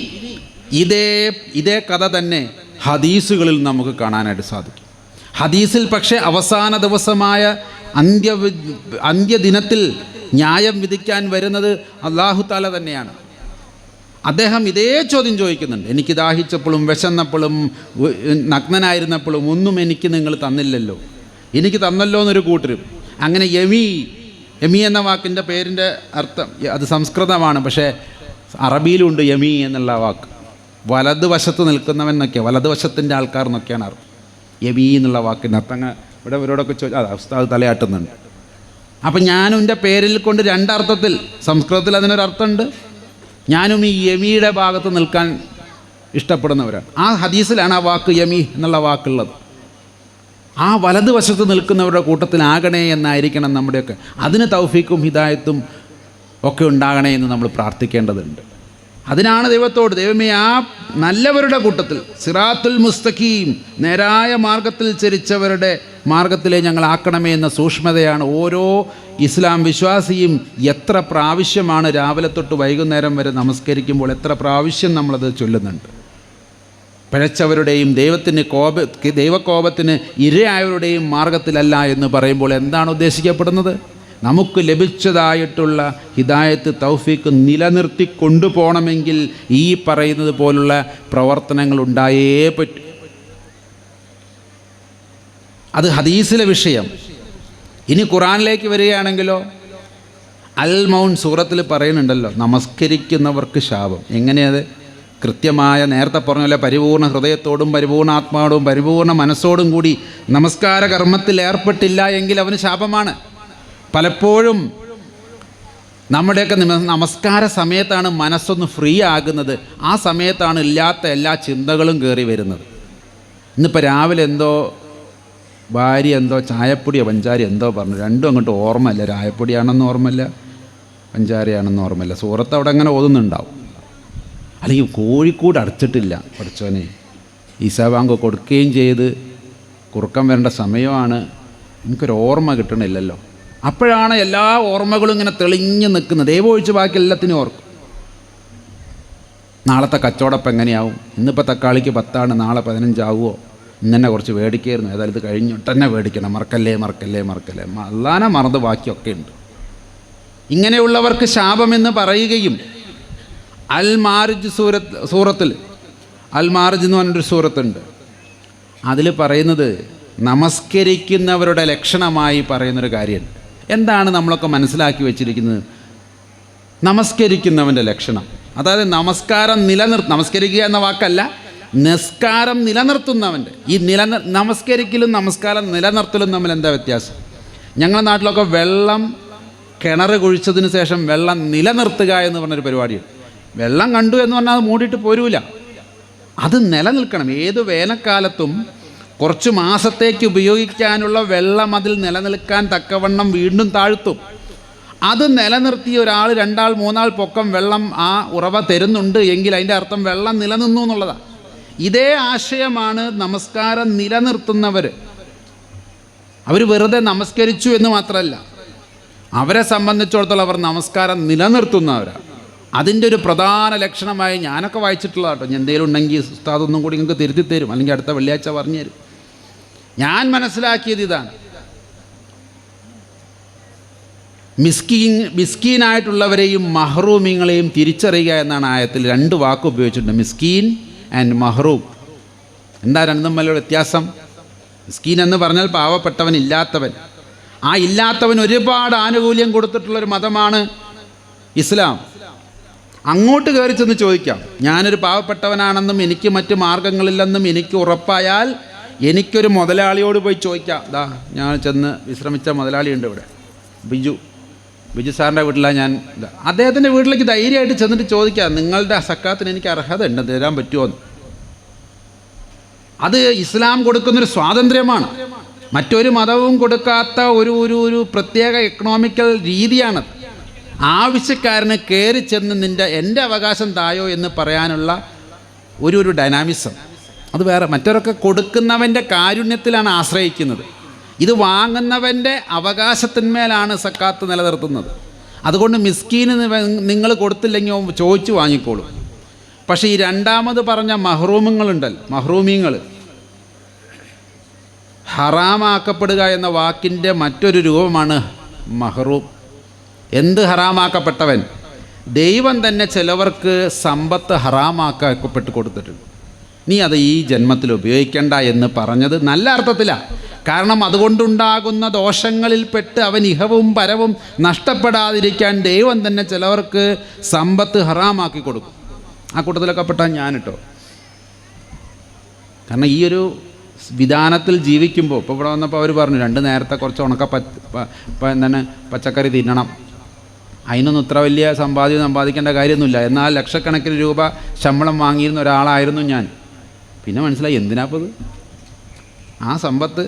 ഇതേ കഥ തന്നെ ഹദീസുകളിൽ നമുക്ക് കാണാനായിട്ട് സാധിക്കും. ഹദീസിൽ പക്ഷേ അവസാന ദിവസമായ അന്ത്യദിനത്തിൽ ന്യായം വിധിക്കാൻ വരുന്നത് അല്ലാഹു തആല തന്നെയാണ്. അദ്ദേഹം ഇതേ ചോദ്യം ചോദിക്കുന്നുണ്ട്. എനിക്ക് ദാഹിച്ചപ്പോഴും വിശന്നപ്പോഴും നഗ്നനായിരുന്നപ്പോഴും ഒന്നും എനിക്ക് നിങ്ങൾ തന്നില്ലല്ലോ, എനിക്ക് തന്നല്ലോ എന്നൊരു കൂട്ടരും. അങ്ങനെ യമി എന്ന വാക്കിൻ്റെ പേരിൻ്റെ അർത്ഥം അത് സംസ്കൃതമാണ്, പക്ഷേ അറബിയിലുണ്ട് യമി എന്നുള്ള വാക്ക്. വലതുവശത്ത് നിൽക്കുന്നവൻ എന്നൊക്കെയാണ്, വലതുവശത്തിൻ്റെ ആൾക്കാർ എന്നൊക്കെയാണ് അർത്ഥം. യമി എന്നുള്ള വാക്കിൻ്റെ അർത്ഥം ഇവിടെ ഇവരോടൊക്കെ ഉസ്താദ് തലയാട്ടുന്നുണ്ട്. അപ്പം ഞാനും എൻ്റെ പേരിൽ കൊണ്ട് രണ്ടർത്ഥത്തിൽ, സംസ്കൃതത്തിൽ അതിനൊരർത്ഥമുണ്ട്. ഞാനും ഈ യമീയുടെ ഭാഗത്ത് നിൽക്കാൻ ഇഷ്ടപ്പെടുന്നവരാണ്. ആ ഹദീസിലാണ് ആ വാക്ക് യമി എന്നുള്ള വാക്കുള്ളത്. ആ വലതുവശത്ത് നിൽക്കുന്നവരുടെ കൂട്ടത്തിലാകണേ എന്നായിരിക്കണം നമ്മുടെയൊക്കെ. അതിന് തൗഫീക്കും ഹിദായത്തും ഒക്കെ ഉണ്ടാകണേ എന്ന് നമ്മൾ പ്രാർത്ഥിക്കേണ്ടതുണ്ട്. അതിനാണ് ദൈവത്തോട്, ദൈവമേ ആ നല്ലവരുടെ കൂട്ടത്തിൽ സിറാത്തുൽ മുസ്തഖീം നേരായ മാർഗത്തിൽ ചരിച്ചവരുടെ മാർഗത്തിലെ ഞങ്ങളാക്കണമേ എന്ന സൂക്ഷ്മതയാണ് ഓരോ ഇസ്ലാം വിശ്വാസിയും എത്ര പ്രാവശ്യമാണ് രാവിലെ തൊട്ട് വൈകുന്നേരം വരെ നമസ്കരിക്കുമ്പോൾ എത്ര പ്രാവശ്യം നമ്മളത് ചൊല്ലുന്നുണ്ട്. പിഴച്ചവരുടെയും ദൈവകോപത്തിന് ഇരയായവരുടെയും മാർഗത്തിലല്ല എന്ന് പറയുമ്പോൾ എന്താണ് ഉദ്ദേശിക്കപ്പെടുന്നത്? നമുക്ക് ലഭിച്ചതായിട്ടുള്ള ഹിദായത്ത് തൗഫീക്ക് നിലനിർത്തി കൊണ്ടുപോകണമെങ്കിൽ ഈ പറയുന്നത് പോലുള്ള പ്രവർത്തനങ്ങൾ ഉണ്ടായേ പറ്റൂ. അത് ഹദീസിലെ വിഷയം. ഇനി ഖുറാനിലേക്ക് വരികയാണെങ്കിലോ അൽ മൗൻ സൂറത്തിൽ പറയുന്നുണ്ടല്ലോ, നമസ്കരിക്കുന്നവർക്ക് ശാപം. എങ്ങനെയത്? കൃത്യമായ നേരത്തെ പറഞ്ഞ പോലെ പരിപൂർണ്ണ ഹൃദയത്തോടും പരിപൂർണ്ണ ആത്മാവോടും പരിപൂർണ്ണ മനസ്സോടും കൂടി നമസ്കാര കർമ്മത്തിൽ ഏർപ്പെട്ടില്ല എങ്കിൽ അവന് ശാപമാണ്. പലപ്പോഴും നമ്മുടെയൊക്കെ നമസ്കാര സമയത്താണ് മനസ്സൊന്ന് ഫ്രീ ആകുന്നത്. ആ സമയത്താണ് ഇല്ലാത്ത എല്ലാ ചിന്തകളും കയറി വരുന്നത്. ഇന്നിപ്പോൾ രാവിലെ ഭാര്യ ചായപ്പൊടിയോ പഞ്ചാര പറഞ്ഞു, രണ്ടും അങ്ങോട്ട് ഓർമ്മയില്ല. ചായപ്പൊടിയാണെന്ന് ഓർമ്മയില്ല, പഞ്ചാരയാണെന്ന് ഓർമ്മയില്ല. സൂറത്ത് അവിടെ അങ്ങനെ ഓതുന്നുണ്ടാവും. അല്ലെങ്കിൽ കോഴിക്കോട് അടച്ചിട്ടില്ല, പഠിച്ചോനെ ഈസാ ബാങ്ക് കൊടുക്കുകയും ചെയ്ത് കുറുക്കം വരേണ്ട സമയമാണ്, എനിക്കൊരു ഓർമ്മ കിട്ടണില്ലല്ലോ. അപ്പോഴാണ് എല്ലാ ഓർമ്മകളും ഇങ്ങനെ തെളിഞ്ഞ് നിൽക്കുന്നത്. ദൈവം ഒഴിച്ച് ബാക്കി എല്ലാത്തിനും ഓർക്കും. നാളത്തെ കച്ചവടപ്പം എങ്ങനെയാവും? ഇന്നിപ്പോൾ തക്കാളിക്ക് 10 നാളെ 15 ആവുമോ? ഇന്നെ കുറച്ച് മേടിക്കായിരുന്നു, ഏതായാലും ഇത് കഴിഞ്ഞിട്ട് തന്നെ മേടിക്കണം, മറക്കല്ലേ. അല്ലാതെ മറന്ന് ബാക്കിയൊക്കെ ഉണ്ട്. ഇങ്ങനെയുള്ളവർക്ക് ശാപമെന്ന് പറയുകയും അൽ മാരിജ് സൂറത്തിൽ അൽ മാരിജ് എന്ന് പറഞ്ഞൊരു സൂറത്തുണ്ട്. അതിൽ പറയുന്നത് നമസ്കരിക്കുന്നവരുടെ ലക്ഷണമായി പറയുന്നൊരു കാര്യം. എന്താണ് നമ്മളൊക്കെ മനസ്സിലാക്കി വെച്ചിരിക്കുന്നത്? നമസ്കരിക്കുന്നവൻ്റെ ലക്ഷണം, അതായത് നമസ്കാരം നമസ്കരിക്കുക എന്ന വാക്കല്ല, നിസ്കാരം നിലനിർത്തുന്നവൻ്റെ. ഈ നമസ്കരിക്കലും നമസ്കാരം നിലനിർത്തലും തമ്മിൽ എന്താ വ്യത്യാസം? ഞങ്ങളുടെ നാട്ടിലൊക്കെ വെള്ളം കിണർ കുഴിച്ചതിന് ശേഷം വെള്ളം നിലനിർത്തുക എന്ന് പറഞ്ഞൊരു പരിപാടിയുണ്ട്. വെള്ളം കണ്ടു എന്ന് പറഞ്ഞാൽ അത് മൂടിയിട്ട് പോരൂല, അത് നിലനിൽക്കണം. ഏത് വേനൽക്കാലത്തും കുറച്ച് മാസത്തേക്ക് ഉപയോഗിക്കാനുള്ള വെള്ളം അതിൽ നിലനിൽക്കാൻ തക്കവണ്ണം വീണ്ടും താഴ്ത്തും. അത് നിലനിർത്തി ഒരാൾ 2 ആൾ 3 ആൾ പൊക്കം വെള്ളം ആ ഉറവ തരുന്നുണ്ട് എങ്കിൽ അതിൻ്റെ അർത്ഥം വെള്ളം നിലനിന്നു എന്നുള്ളതാണ്. ഇതേ ആശയമാണ് നമസ്കാരം നിലനിർത്തുന്നവർ. അവർ വെറുതെ നമസ്കരിച്ചു എന്ന് മാത്രമല്ല, അവരെ സംബന്ധിച്ചിടത്തോളം അവർ നമസ്കാരം നിലനിർത്തുന്നവരാണ്. അതിൻ്റെ ഒരു പ്രധാന ലക്ഷണമായി ഞാനൊക്കെ വായിച്ചിട്ടുള്ളതാണ് കേട്ടോ. എന്തെങ്കിലും ഉണ്ടെങ്കിൽ ഉസ്താദ് ഒന്നും കൂടി നിങ്ങൾക്ക് തിരുത്തി തരും, അല്ലെങ്കിൽ അടുത്ത വെള്ളിയാഴ്ച പറഞ്ഞു തരും. ഞാൻ മനസ്സിലാക്കിയത് ഇതാണ്: മിസ്കീനായിട്ടുള്ളവരെയും മഹ്റൂമിങ്ങളെയും തിരിച്ചറിയുക എന്നാണ് ആയത്തിൽ 2 വാക്ക് ഉപയോഗിച്ചിട്ടുണ്ട്, മിസ്കീൻ ആൻഡ് മഹ്റൂം. എന്താ രണ്ടും തമ്മിലുള്ള വ്യത്യാസം? മിസ്കീൻ എന്ന് പറഞ്ഞാൽ പാവപ്പെട്ടവൻ, ഇല്ലാത്തവൻ. ആ ഇല്ലാത്തവൻ ഒരുപാട് ആനുകൂല്യം കൊടുത്തിട്ടുള്ളൊരു മതമാണ് ഇസ്ലാം. അങ്ങോട്ട് കയറി ചെന്ന് ചോദിക്കാം, ഞാനൊരു പാവപ്പെട്ടവനാണെന്നും എനിക്ക് മറ്റ് മാർഗങ്ങളില്ലെന്നും എനിക്ക് ഉറപ്പായാൽ എനിക്കൊരു മുതലാളിയോട് പോയി ചോദിക്കാം. ദാ ഞാൻ ചെന്ന് വിശ്രമിച്ച മുതലാളിയുണ്ട് ഇവിടെ, ബിജു സാറിൻ്റെ വീട്ടിലാണ് ഞാൻ. അദ്ദേഹത്തിൻ്റെ വീട്ടിലേക്ക് ധൈര്യമായിട്ട് ചെന്നിട്ട് ചോദിക്കാം, നിങ്ങളുടെ സക്കാത്തിന് എനിക്ക് അർഹത ഉണ്ട്, തരാൻ പറ്റുമോ എന്ന്. അത് ഇസ്ലാം കൊടുക്കുന്നൊരു സ്വാതന്ത്ര്യമാണ്. മറ്റൊരു മതവും കൊടുക്കാത്ത ഒരു പ്രത്യേക എക്കണോമിക്കൽ രീതിയാണത്. ആവശ്യക്കാരന് കയറി ചെന്ന് എൻ്റെ അവകാശം തായോ എന്ന് പറയാനുള്ള ഒരു ഡൈനാമിസം അത് വേറെ. മറ്റവരൊക്കെ കൊടുക്കുന്നവൻ്റെ കാരുണ്യത്തിലാണ് ആശ്രയിക്കുന്നത്. ഇത് വാങ്ങുന്നവൻ്റെ അവകാശത്തിന്മേലാണ് സക്കാത്ത് നിലനിർത്തുന്നത്. അതുകൊണ്ട് മിസ്കീന് നിങ്ങൾ കൊടുത്തില്ലെങ്കിൽ ചോദിച്ചു വാങ്ങിക്കോളും. പക്ഷേ ഈ രണ്ടാമത് പറഞ്ഞ മഹ്റൂമുകളുണ്ടല്ലോ, മഹ്റൂമീങ്ങൾ, ഹറാമാക്കപ്പെടുക എന്ന വാക്കിൻ്റെ മറ്റൊരു രൂപമാണ് മഹ്റൂം. എന്ത് ഹറാമാക്കപ്പെട്ടവൻ? ദൈവം തന്നെ ചിലവർക്ക് സമ്പത്ത് ഹറാമാക്കപ്പെട്ട് കൊടുത്തിട്ടുണ്ട്. നീ അത് ഈ ജന്മത്തിൽ ഉപയോഗിക്കേണ്ട എന്ന് പറഞ്ഞത് നല്ല അർത്ഥത്തിലാണ്. കാരണം അതുകൊണ്ടുണ്ടാകുന്ന ദോഷങ്ങളിൽപ്പെട്ട് അവൻ ഇഹവും പരവും നഷ്ടപ്പെടാതിരിക്കാൻ ദൈവം തന്നെ ചിലവർക്ക് സമ്പത്ത് ഹറാമാക്കി കൊടുക്കും. ആ കൂട്ടത്തിലൊക്കെ പെട്ടാൽ ഞാനിട്ടോ. കാരണം ഈ ഒരു വിധാനത്തിൽ ജീവിക്കുമ്പോൾ, ഇപ്പോൾ ഇവിടെ വന്നപ്പോൾ അവർ പറഞ്ഞു 2 നേരത്തെ കുറച്ച് എന്താണ് പച്ചക്കറി തിന്നണം. അതിനൊന്നും ഇത്ര വലിയ സമ്പാദിക്കേണ്ട കാര്യമൊന്നുമില്ല. എന്നാൽ ലക്ഷക്കണക്കിന് രൂപ ശമ്പളം വാങ്ങിയിരുന്ന ഒരാളായിരുന്നു ഞാൻ. പിന്നെ മനസ്സിലായി എന്തിനാപ്പത്. ആ സമ്പത്ത്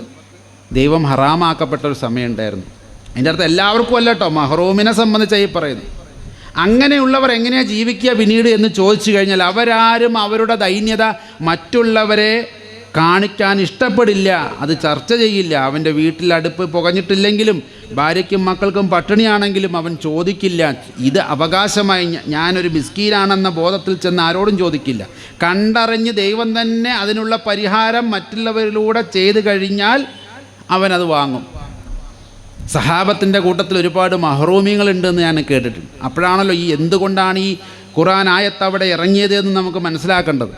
ദൈവം ഹറാമാക്കപ്പെട്ട ഒരു സമയമുണ്ടായിരുന്നു. അതിൻ്റെ അർത്ഥം എല്ലാവർക്കും അല്ല കേട്ടോ, മഹ്റൂമിനെ സംബന്ധിച്ചായി പറയുന്നു. അങ്ങനെയുള്ളവർ എങ്ങനെയാണ് ജീവിക്കുക പിന്നീട് എന്ന് ചോദിച്ചു കഴിഞ്ഞാൽ, അവരാരും അവരുടെ ദൈന്യത മറ്റുള്ളവരെ കാണിക്കാൻ ഇഷ്ടപ്പെടില്ല, അത് ചർച്ച ചെയ്യില്ല. അവൻ്റെ വീട്ടിൽ അടുപ്പ് പുകഞ്ഞിട്ടില്ലെങ്കിലും ഭാര്യയ്ക്കും മക്കൾക്കും പട്ടിണിയാണെങ്കിലും അവൻ ചോദിക്കില്ല. ഇത് അവകാശമായി ഞാനൊരു മിസ്കീനാണെന്ന ബോധത്തിൽ ചെന്ന് ആരോടും ചോദിക്കില്ല. കണ്ടറിഞ്ഞ് ദൈവം തന്നെ അതിനുള്ള പരിഹാരം മറ്റുള്ളവരിലൂടെ ചെയ്തു കഴിഞ്ഞാൽ അവനത് വാങ്ങും. സഹാബത്തിൻ്റെ കൂട്ടത്തിൽ ഒരുപാട് മഹ്റൂമിങ്ങളുണ്ടെന്ന് ഞാൻ കേട്ടിട്ടുണ്ട്. അപ്പോഴാണല്ലോ ഈ എന്തുകൊണ്ടാണ് ഈ ഖുർആൻ ആയത്ത് അവിടെ ഇറങ്ങിയത് എന്ന് നമുക്ക് മനസ്സിലാക്കേണ്ടത്.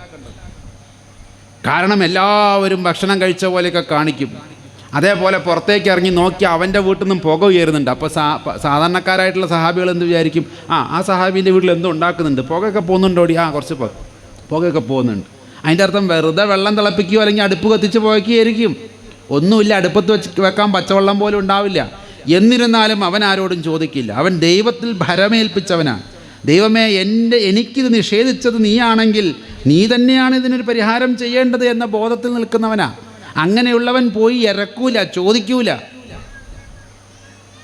കാരണം എല്ലാവരും ഭക്ഷണം കഴിച്ച പോലെയൊക്കെ കാണിക്കും. അതേപോലെ പുറത്തേക്ക് ഇറങ്ങി നോക്കി അവൻ്റെ വീട്ടിൽ നിന്നും പുക ഉയരുന്നുണ്ട്. അപ്പോൾ സാധാരണക്കാരായിട്ടുള്ള സഹാബികൾ എന്ത് വിചാരിക്കും? ആ സഹാബീൻ്റെ വീട്ടിൽ എന്തോ ഉണ്ടാക്കുന്നുണ്ട്, പുകയൊക്കെ പോകുന്നുണ്ടോടി, കുറച്ച് പുകയൊക്കെ പോകുന്നുണ്ട്. അതിൻ്റെ അർത്ഥം വെറുതെ വെള്ളം തിളപ്പിക്കുകയോ അല്ലെങ്കിൽ അടുപ്പ് കത്തിച്ച് പുകയ്ക്കുകയായിരിക്കും. ഒന്നുമില്ല, അടുപ്പത്ത് വെക്കാൻ പച്ചവെള്ളം പോലും ഉണ്ടാവില്ല. എന്നിരുന്നാലും അവൻ ആരോടും ചോദിക്കില്ല. അവൻ ദൈവത്തിൽ ഭരമേൽപ്പിച്ചവനാണ്. ദൈവമേ, എനിക്കിത് നിഷേധിച്ചത് നീയാണെങ്കിൽ നീ തന്നെയാണ് ഇതിനൊരു പരിഹാരം ചെയ്യേണ്ടത് എന്ന ബോധത്തിൽ നിൽക്കുന്നവനാ. അങ്ങനെയുള്ളവൻ പോയി ഇറക്കൂല, ചോദിക്കൂല.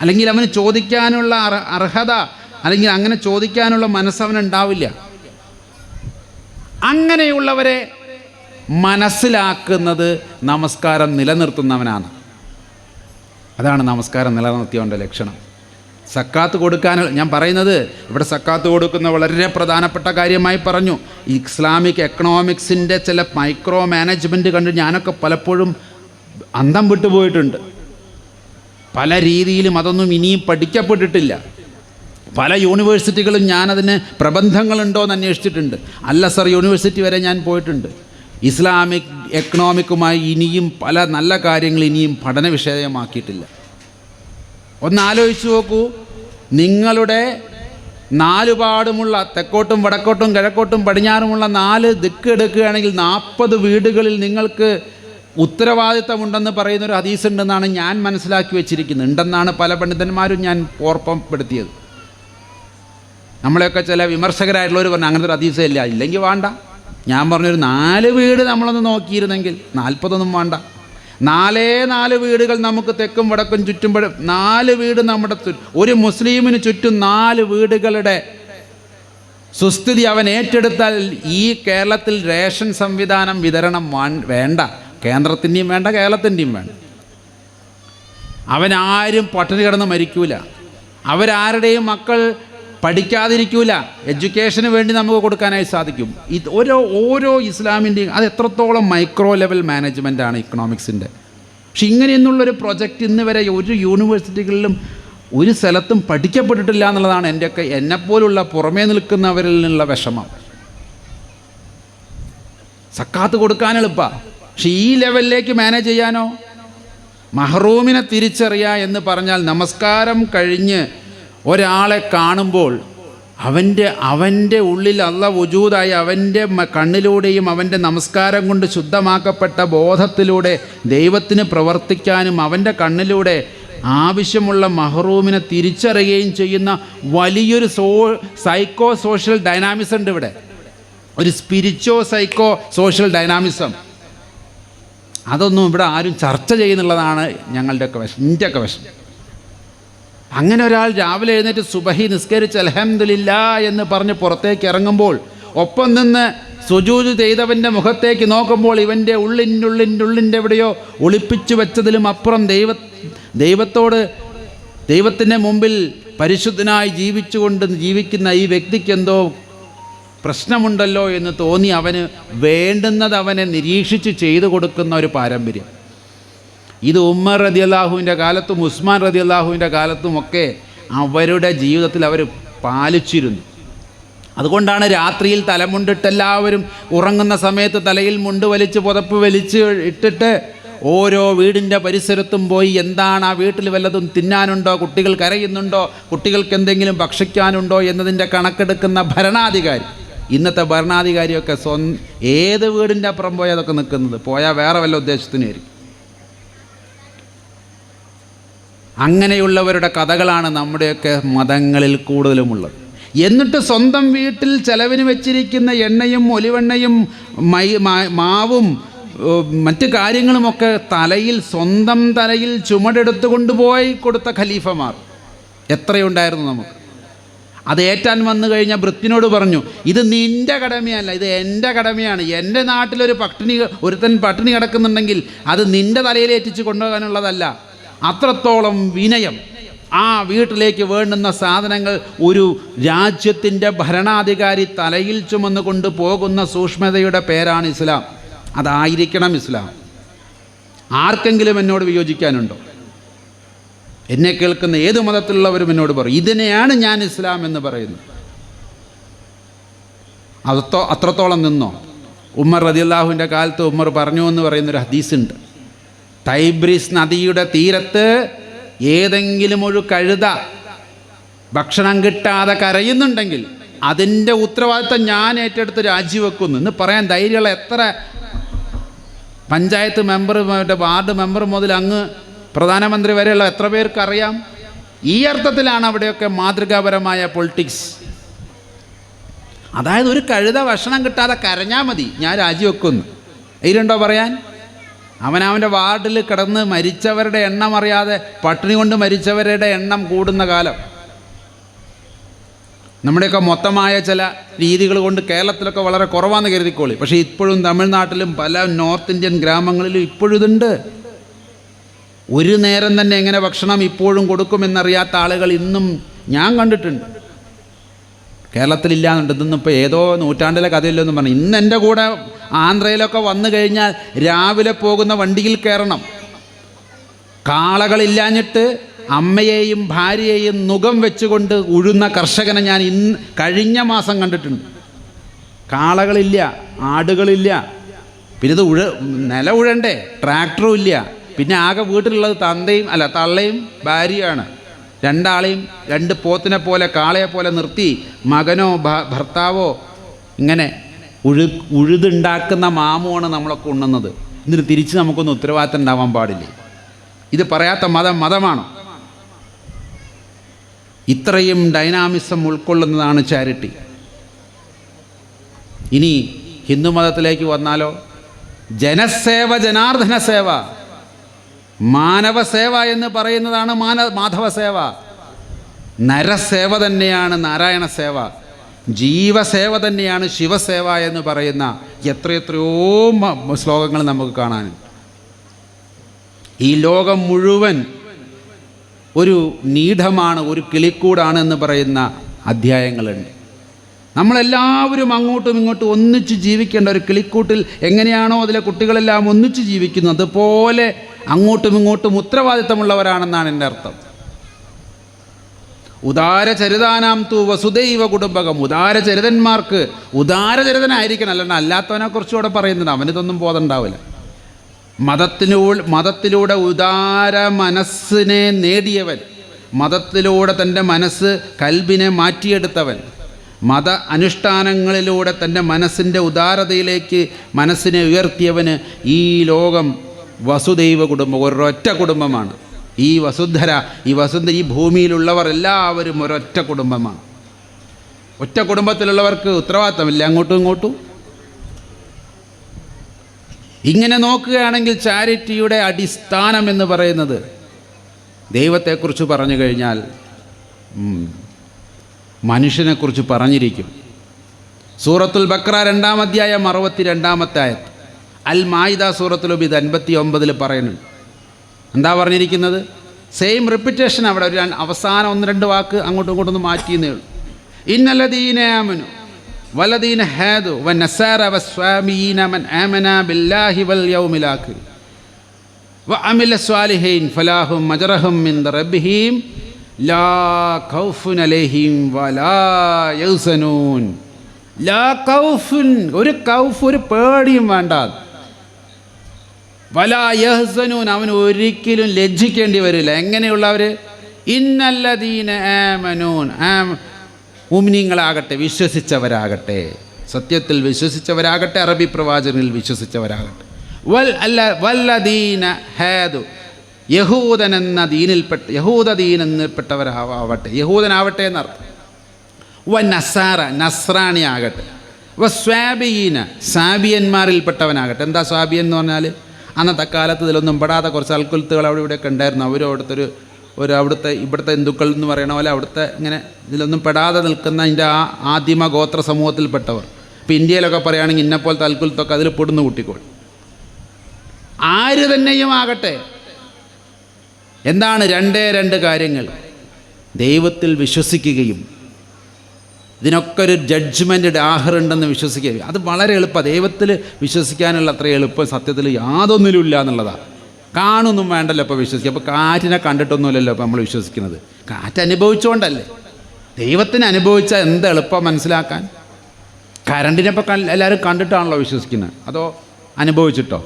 അല്ലെങ്കിൽ അവന് ചോദിക്കാനുള്ള അർഹത അല്ലെങ്കിൽ അങ്ങനെ ചോദിക്കാനുള്ള മനസ്സവനുണ്ടാവില്ല. അങ്ങനെയുള്ളവരെ മനസ്സിലാക്കുന്നത് നമസ്കാരം നിലനിർത്തുന്നവനാണ്. അതാണ് നമസ്കാരം നിലനിർത്തിയവൻ്റെ ലക്ഷണം. സക്കാത്ത് കൊടുക്കാൻ ഞാൻ പറയുന്നത് ഇവിടെ സക്കാത്ത് കൊടുക്കുന്ന വളരെ പ്രധാനപ്പെട്ട കാര്യമായി പറഞ്ഞു. ഇസ്ലാമിക് എക്കണോമിക്സിൻ്റെ ചില മൈക്രോ മാനേജ്മെൻറ്റ് കണ്ട് ഞാനൊക്കെ പലപ്പോഴും അന്തം വിട്ടുപോയിട്ടുണ്ട്. പല രീതിയിലും അതൊന്നും ഇനിയും പഠിക്കപ്പെട്ടിട്ടില്ല. പല യൂണിവേഴ്സിറ്റികളും ഞാനതിന് പ്രബന്ധങ്ങളുണ്ടോ എന്ന് അന്വേഷിച്ചിട്ടുണ്ട്. അൽ അസർ യൂണിവേഴ്സിറ്റി വരെ ഞാൻ പോയിട്ടുണ്ട്. ഇസ്ലാമിക് എക്കണോമിക്കുമായി ഇനിയും പല നല്ല കാര്യങ്ങൾ ഇനിയും പഠന വിഷയമാക്കിയിട്ടില്ല. ഒന്നാലോചിച്ച് നോക്കൂ, നിങ്ങളുടെ നാലുപാടുമുള്ള തെക്കോട്ടും വടക്കോട്ടും കിഴക്കോട്ടും പടിഞ്ഞാറുമുള്ള 4 ദിക്ക് എടുക്കുകയാണെങ്കിൽ 40 വീടുകളിൽ നിങ്ങൾക്ക് ഉത്തരവാദിത്തമുണ്ടെന്ന് പറയുന്നൊരു ഹദീസ് ഉണ്ടെന്നാണ് ഞാൻ മനസ്സിലാക്കി വെച്ചിരിക്കുന്നത്. ഉണ്ടെന്നാണ് പല പണ്ഡിതന്മാരും ഞാൻ ഓർമ്മപ്പെടുത്തിയത്. നമ്മളെയൊക്കെ ചില വിമർശകരായിട്ടുള്ളവർ പറഞ്ഞു അങ്ങനത്തെ ഒരു ഹദീസേ ഇല്ല, ഇല്ലെങ്കിൽ വേണ്ട. ഞാൻ പറഞ്ഞൊരു 4 വീട് നമ്മളൊന്ന് നോക്കിയിരുന്നെങ്കിൽ 40 വേണ്ട. 4 വീടുകൾ നമുക്ക് തെക്കും വടക്കും ചുറ്റും 4 വീട് നമ്മുടെ ഒരു മുസ്ലിമിന് ചുറ്റും 4 വീടുകളുടെ സുസ്ഥിതി അവൻ ഏറ്റെടുത്താൽ ഈ കേരളത്തിൽ റേഷൻ സംവിധാനം വിതരണം വേണ്ട, കേന്ദ്രത്തിൻ്റെയും വേണ്ട, കേരളത്തിൻ്റെയും വേണ്ട. അവനാരും പട്ടിണി കിടന്ന് മരിക്കൂല, അവരാരുടെയും മക്കൾ പഠിക്കാതിരിക്കൂല. എഡ്യൂക്കേഷന് വേണ്ടി നമുക്ക് കൊടുക്കാനായി സാധിക്കും. ഇത് ഓരോ ഇസ്ലാമിൻ്റെയും അത് എത്രത്തോളം മൈക്രോ ലെവൽ മാനേജ്മെൻറ്റാണ് ഇക്കണോമിക്സിൻ്റെ. പക്ഷെ ഇങ്ങനെയൊന്നുള്ളൊരു പ്രൊജക്റ്റ് ഇന്ന് വരെ ഒരു യൂണിവേഴ്സിറ്റികളിലും ഒരു സ്ഥലത്തും പഠിക്കപ്പെട്ടിട്ടില്ല എന്നുള്ളതാണ് എന്നെപ്പോലുള്ള പുറമേ നിൽക്കുന്നവരിൽ നിന്നുള്ള വിഷമം. സക്കാത്ത് കൊടുക്കാൻ എളുപ്പമാണ്, പക്ഷെ ഈ ലെവലിലേക്ക് മാനേജ് ചെയ്യാനോ? മഹ്റൂമിനെ തിരിച്ചറിയുക എന്ന് പറഞ്ഞാൽ നമസ്കാരം കഴിഞ്ഞ് ഒരാളെ കാണുമ്പോൾ അവൻ്റെ ഉള്ളിൽ അല്ലാഹ് വജൂദായി അവൻ്റെ കണ്ണിലൂടെയും അവൻ്റെ നമസ്കാരം കൊണ്ട് ശുദ്ധമാക്കപ്പെട്ട ബോധത്തിലൂടെ ദൈവത്തിന് പ്രവർത്തിക്കാനും അവൻ്റെ കണ്ണിലൂടെ ആവശ്യമുള്ള മഹ്റൂമിനെ തിരിച്ചറിയുകയും ചെയ്യുന്ന വലിയൊരു സൈക്കോ സോഷ്യൽ ഡൈനാമിസം ഉണ്ട് ഇവിടെ. ഒരു സ്പിരിച്വൽ സൈക്കോ സോഷ്യൽ ഡൈനാമിസം. അതൊന്നും ഇവിടെ ആരും ചർച്ച ചെയ്യുന്നുള്ളതാണ് ഞങ്ങളുടെയൊക്കെ എൻ്റെയൊക്കെ വിഷമം. അങ്ങനെ ഒരാൾ രാവിലെ എഴുന്നേറ്റ് സുബഹി നിസ്കരിച്ച് അൽഹംദുലില്ലാ എന്ന് പറഞ്ഞ് പുറത്തേക്ക് ഇറങ്ങുമ്പോൾ ഒപ്പം നിന്ന് സുജൂദ് ചെയ്തവൻ്റെ മുഖത്തേക്ക് നോക്കുമ്പോൾ ഇവൻ്റെ ഉള്ളിൻ്റെ എവിടെയോ ഒളിപ്പിച്ചു വെച്ചതിലും അപ്പുറം ദൈവത്തിൻ്റെ മുമ്പിൽ പരിശുദ്ധനായി ജീവിക്കുന്ന ഈ വ്യക്തിക്ക് എന്തോ പ്രശ്നമുണ്ടല്ലോ എന്ന് തോന്നി അവന് വേണ്ടുന്നത് അവനെ നിരീക്ഷിച്ച് ചെയ്തു കൊടുക്കുന്ന ഒരു പാരമ്പര്യം. ഇത് ഉമ്മർ റളിയല്ലാഹുവിൻ്റെ കാലത്തും ഉസ്മാൻ റളിയല്ലാഹുവിൻ്റെ കാലത്തുമൊക്കെ അവരുടെ ജീവിതത്തിൽ അവർ പാലിച്ചിരുന്നു. അതുകൊണ്ടാണ് രാത്രിയിൽ തലമുണ്ടിട്ട് എല്ലാവരും ഉറങ്ങുന്ന സമയത്ത് തലയിൽ മുണ്ട് വലിച്ച് പുതപ്പ് വലിച്ച് ഇട്ടിട്ട് ഓരോ വീടിൻ്റെ പരിസരത്തും പോയി എന്താണ് ആ വീട്ടിൽ വല്ലതും തിന്നാനുണ്ടോ, കുട്ടികൾ കരയുന്നുണ്ടോ, കുട്ടികൾക്ക് എന്തെങ്കിലും ഭക്ഷിക്കാനുണ്ടോ എന്നതിൻ്റെ കണക്കെടുക്കുന്ന ഭരണാധികാരി. ഇന്നത്തെ ഭരണാധികാരിയൊക്കെ ഏത് വീടിൻ്റെ അപ്പുറം പോയാൽ അതൊക്കെ നിൽക്കുന്നത്, പോയാൽ വേറെ വല്ല ഉദ്ദേശത്തിനായിരിക്കും. അങ്ങനെയുള്ളവരുടെ കഥകളാണ് നമ്മുടെയൊക്കെ മതങ്ങളിൽ കൂടുതലുമുള്ളത്. എന്നിട്ട് സ്വന്തം വീട്ടിൽ ചെലവിന് വെച്ചിരിക്കുന്ന എണ്ണയും ഒലിവെണ്ണയും മാവും മറ്റ് കാര്യങ്ങളുമൊക്കെ സ്വന്തം തലയിൽ ചുമടെടുത്ത് കൊണ്ടുപോയി കൊടുത്ത ഖലീഫമാർ എത്രയുണ്ടായിരുന്നു നമുക്ക്. അത് ഏറ്റാൻ വന്നു കഴിഞ്ഞാൽ ഭൃത്യനോട് പറഞ്ഞു, ഇത് നിൻ്റെ കടമയല്ല, ഇത് എൻ്റെ കടമയാണ്. എൻ്റെ ഒരുത്തൻ പട്ടിണി കിടക്കുന്നുണ്ടെങ്കിൽ അത് നിൻ്റെ തലയിലേറ്റിച്ച് കൊണ്ടുപോകാനുള്ളതല്ല. അത്രത്തോളം വിനയം. ആ വീട്ടിലേക്ക് വേണ്ടുന്ന സാധനങ്ങൾ ഒരു രാജ്യത്തിൻ്റെ ഭരണാധികാരി തലയിൽ ചുമന്ന് കൊണ്ട് പോകുന്ന സൂക്ഷ്മതയുടെ പേരാണ് ഇസ്ലാം. അതായിരിക്കണം ഇസ്ലാം. ആർക്കെങ്കിലും എന്നോട് വിയോജിക്കാനുണ്ടോ? എന്നെ കേൾക്കുന്ന ഏത് മതത്തിലുള്ളവരും എന്നോട് പറയും, ഇതിനെയാണ് ഞാൻ ഇസ്ലാം എന്ന് പറയുന്നത്. അത്രത്തോളം നിന്നോ? ഉമർ റളിയല്ലാഹുവിൻ്റെ കാലത്ത് ഉമർ പറഞ്ഞു എന്ന് പറയുന്നൊരു ഹദീസുണ്ട്. ടൈബ്രീസ് നദിയുടെ തീരത്ത് ഏതെങ്കിലും ഒരു കഴുത ഭക്ഷണം കിട്ടാതെ കരയുന്നുണ്ടെങ്കിൽ അതിൻ്റെ ഉത്തരവാദിത്തം ഞാൻ ഏറ്റെടുത്ത് രാജിവെക്കുന്നു എന്ന് പറയാൻ ധൈര്യമുള്ള എത്ര പഞ്ചായത്ത് മെമ്പർ, വാർഡ് മെമ്പർ മുതൽ അങ്ങ് പ്രധാനമന്ത്രി വരെയുള്ള എത്ര പേർക്കറിയാം? ഈ അർത്ഥത്തിലാണ് അവിടെയൊക്കെ മാതൃകാപരമായ പൊളിറ്റിക്സ്. അതായത് ഒരു കഴുത ഭക്ഷണം കിട്ടാതെ കരഞ്ഞാൽ മതി, ഞാൻ രാജിവെക്കുന്നു. ഇതിലുണ്ടോ പറയാൻ? അവനവൻ്റെ വാർഡിൽ കിടന്ന് മരിച്ചവരുടെ എണ്ണം അറിയാതെ പട്ടിണി കൊണ്ട് മരിച്ചവരുടെ എണ്ണം കൂടുന്ന കാലം. നമ്മുടെയൊക്കെ മൊത്തമായ ചില രീതികൾ കൊണ്ട് കേരളത്തിലൊക്കെ വളരെ കുറവാണെന്ന് കരുതിക്കോളി. പക്ഷേ ഇപ്പോഴും തമിഴ്നാട്ടിലും പല നോർത്ത് ഇന്ത്യൻ ഗ്രാമങ്ങളിലും ഇപ്പോഴും ഇതുണ്ട്. ഒരു നേരം തന്നെ എങ്ങനെ ഭക്ഷണം ഇപ്പോഴും കൊടുക്കുമെന്നറിയാത്ത ആളുകൾ ഇന്നും ഞാൻ കണ്ടിട്ടുണ്ട്. കേരളത്തിലില്ലാന്നുണ്ട്. ഇതൊന്നും ഇപ്പോൾ ഏതോ നൂറ്റാണ്ടിലെ കഥയില്ലെന്നും പറഞ്ഞു. ഇന്ന് എൻ്റെ കൂടെ ആന്ധ്രയിലൊക്കെ വന്നു കഴിഞ്ഞാൽ രാവിലെ പോകുന്ന വണ്ടിയിൽ കയറണം. കാളകളില്ലാഞ്ഞിട്ട് അമ്മയെയും ഭാര്യയെയും നുകം വെച്ചുകൊണ്ട് ഉഴുന്ന കർഷകനെ ഞാൻ കഴിഞ്ഞ മാസം കണ്ടിട്ടുണ്ട്. കാളകളില്ല, ആടുകളില്ല, പിന്നെ ഇത് നില ഉഴണ്ടേ, ട്രാക്ടറും ഇല്ല. പിന്നെ ആകെ വീട്ടിലുള്ളത് തള്ളയും ഭാര്യയാണ്. രണ്ടാളെയും 2 പോത്തിനെ പോലെ കാളയെ പോലെ നിർത്തി മകനോ ഭർത്താവോ ഇങ്ങനെ ഉഴുതുണ്ടാക്കുന്ന മാമുമാണ് നമ്മളൊക്കെ ഉണ്ണുന്നത്. എന്നിട്ട് തിരിച്ച് നമുക്കൊന്നും ഉത്തരവാദിത്തം ഉണ്ടാവാൻ പാടില്ലേ? ഇത് പറയാത്ത മതമാണോ? ഇത്രയും ഡൈനാമിസം ഉൾക്കൊള്ളുന്നതാണ് ചാരിറ്റി. ഇനി ഹിന്ദു മതത്തിലേക്ക് വന്നാലോ, ജനസേവ, ജനാർദ്ദന സേവ, മാനവസേവ എന്ന് പറയുന്നതാണ് മാധവസേവ. നരസേവ തന്നെയാണ് നാരായണ സേവ, ജീവസേവ തന്നെയാണ് ശിവസേവ എന്ന് പറയുന്ന എത്രയോ ശ്ലോകങ്ങൾ നമുക്ക് കാണാനുണ്ട്. ഈ ലോകം മുഴുവൻ ഒരു നീഢമാണ്, ഒരു കിളിക്കൂടാണ് എന്ന് പറയുന്ന അധ്യായങ്ങളുണ്ട്. നമ്മളെല്ലാവരും അങ്ങോട്ടും ഇങ്ങോട്ടും ഒന്നിച്ച് ജീവിക്കേണ്ട ഒരു കിളിക്കൂട്ടിൽ എങ്ങനെയാണോ അതിലെ കുട്ടികളെല്ലാം ഒന്നിച്ച് ജീവിക്കുന്നത്, അതുപോലെ അങ്ങോട്ടും ഇങ്ങോട്ടും ഉത്തരവാദിത്തമുള്ളവരാണെന്നാണ് എൻ്റെ അർത്ഥം. ഉദാരചരിതാനാം തു വസുദൈവ കുടുംബകം. ഉദാരചരിതന്മാർക്ക് ഉദാരചരിതനായിരിക്കണം, അല്ലാത്തവനെ കുറിച്ചുകൂടെ പറയുന്നത്. അവനിതൊന്നും ബോധം ഉണ്ടാവില്ല. മതത്തിലൂടെ ഉദാര മനസ്സിനെ നേടിയവൻ, മതത്തിലൂടെ തൻ്റെ മനസ്സ് കൽബിനെ മാറ്റിയെടുത്തവൻ, മത അനുഷ്ഠാനങ്ങളിലൂടെ തൻ്റെ മനസ്സിൻ്റെ ഉദാരതയിലേക്ക് മനസ്സിനെ ഉയർത്തിയവന് ഈ ലോകം വസുദൈവ കുടുംബം, ഒരൊറ്റ കുടുംബമാണ്. ഈ ഈ ഭൂമിയിലുള്ളവർ എല്ലാവരും ഒരൊറ്റ കുടുംബമാണ്. ഒറ്റ കുടുംബത്തിലുള്ളവർക്ക് ഉത്തരവാദിത്തമില്ല അങ്ങോട്ടും ഇങ്ങോട്ടും. ഇങ്ങനെ നോക്കുകയാണെങ്കിൽ ചാരിറ്റിയുടെ അടിസ്ഥാനം എന്ന് പറയുന്നത്, ദൈവത്തെക്കുറിച്ച് പറഞ്ഞു കഴിഞ്ഞാൽ മനുഷ്യനെക്കുറിച്ച് പറഞ്ഞിരിക്കും. സൂറത്തുൽ ബഖറ 2-ാം അധ്യായം 62-ാമത്തെ ആയത്ത്, അൽ മാഇദ സൂറത്തുൽ ഇത് 59 പറയുന്നുണ്ട്. എന്താ പറഞ്ഞിരിക്കുന്നത്? Same repetition. അവിടെ ഒരു അവസാനം 1-2 വാക്ക് അങ്ങോട്ടും ഇങ്ങോട്ടൊന്ന് മാറ്റിയെന്നേ ഉള്ളൂ. ഇന്നല്ലദീന ആമനു വല്ലദീന ഹാദു വന്നസാര വസ്വാമീന മൻ ആമന ബില്ലാഹി വൽ യൗമിൽ ആഖിർ വഅമില സ്വാലിഹീൻ ഫലാഹും അജ്റഹും മിൻ റബ്ബിഹിം ലാ ഖൗഫുൻ അലൈഹിം വലാ യഹ്സനൂൻ. ലാ ഖൗഫുൻ, ഒരു പേടിയും വേണ്ട. വലാ യഹ്സനൂൻ, അവന് ഒരിക്കലും ലജ്ജിക്കേണ്ടി വരില്ല. എങ്ങനെയുള്ളവർ? ഇന്നല്ലദീന ആമനൂൻ, മുഅ്മിനീങ്ങളാകട്ടെ, വിശ്വസിച്ചവരാകട്ടെ, സത്യത്തിൽ വിശ്വസിച്ചവരാകട്ടെ, അറബി പ്രവാചകനിൽ വിശ്വസിച്ചവരാകട്ടെ. വല്ലദീന ഹാദു, യഹൂദൻ എന്ന യഹൂദ ദീൻ എന്നപ്പെട്ടവരാവട്ടെ, യഹൂദനാവട്ടെ എന്നർത്ഥം. നസാറ, നസ്രാണി ആകട്ടെ. സ്വാബിയീന, സാബിയന്മാരിൽപ്പെട്ടവനാകട്ടെ. എന്താ സ്വാബിയൻ എന്ന് പറഞ്ഞാൽ? അന്നത്തെ കാലത്ത് ഇതിലൊന്നും പെടാത്ത കുറച്ച് അൽക്കുലത്തുകൾ അവിടെ ഇവിടെയൊക്കെ ഉണ്ടായിരുന്നു. അവരും അവിടുത്തെ ഇവിടുത്തെ ഹിന്ദുക്കൾ എന്ന് പറയണ പോലെ അവിടുത്തെ ഇങ്ങനെ ഇതിലൊന്നും പെടാതെ നിൽക്കുന്ന അതിൻ്റെ ആദിമ ഗോത്ര സമൂഹത്തിൽപ്പെട്ടവർ. ഇപ്പോൾ ഇന്ത്യയിലൊക്കെ പറയുകയാണെങ്കിൽ ഇന്നപ്പോലത്തെ അൽക്കുലത്തൊക്കെ അതിൽ പെടുന്നു കുട്ടിക്കോൾ. ആര് തന്നെയും ആകട്ടെ, എന്താണ്? 2 കാര്യങ്ങൾ. ദൈവത്തിൽ വിശ്വസിക്കുകയും ഇതിനൊക്കെ ഒരു ജഡ്ജ്മെൻ്റ് ആഹറുണ്ടെന്ന് വിശ്വസിക്കുക. അത് വളരെ എളുപ്പമാണ്. ദൈവത്തിൽ വിശ്വസിക്കാനുള്ള അത്ര എളുപ്പം സത്യത്തിൽ യാതൊന്നിലും ഇല്ല എന്നുള്ളതാണ്. കാണൊന്നും വേണ്ടല്ലോ ഇപ്പോൾ വിശ്വസിക്കുക. അപ്പോൾ കാറ്റിനെ കണ്ടിട്ടൊന്നുമില്ലല്ലോ ഇപ്പോൾ നമ്മൾ വിശ്വസിക്കുന്നത്. കാറ്റ് അനുഭവിച്ചുകൊണ്ടല്ലേ. ദൈവത്തിന് അനുഭവിച്ചാൽ എന്ത് എളുപ്പം മനസ്സിലാക്കാൻ. കരണ്ടിനെ ഇപ്പോൾ എല്ലാവരും കണ്ടിട്ടാണല്ലോ വിശ്വസിക്കുന്നത്, അതോ അനുഭവിച്ചിട്ടോ?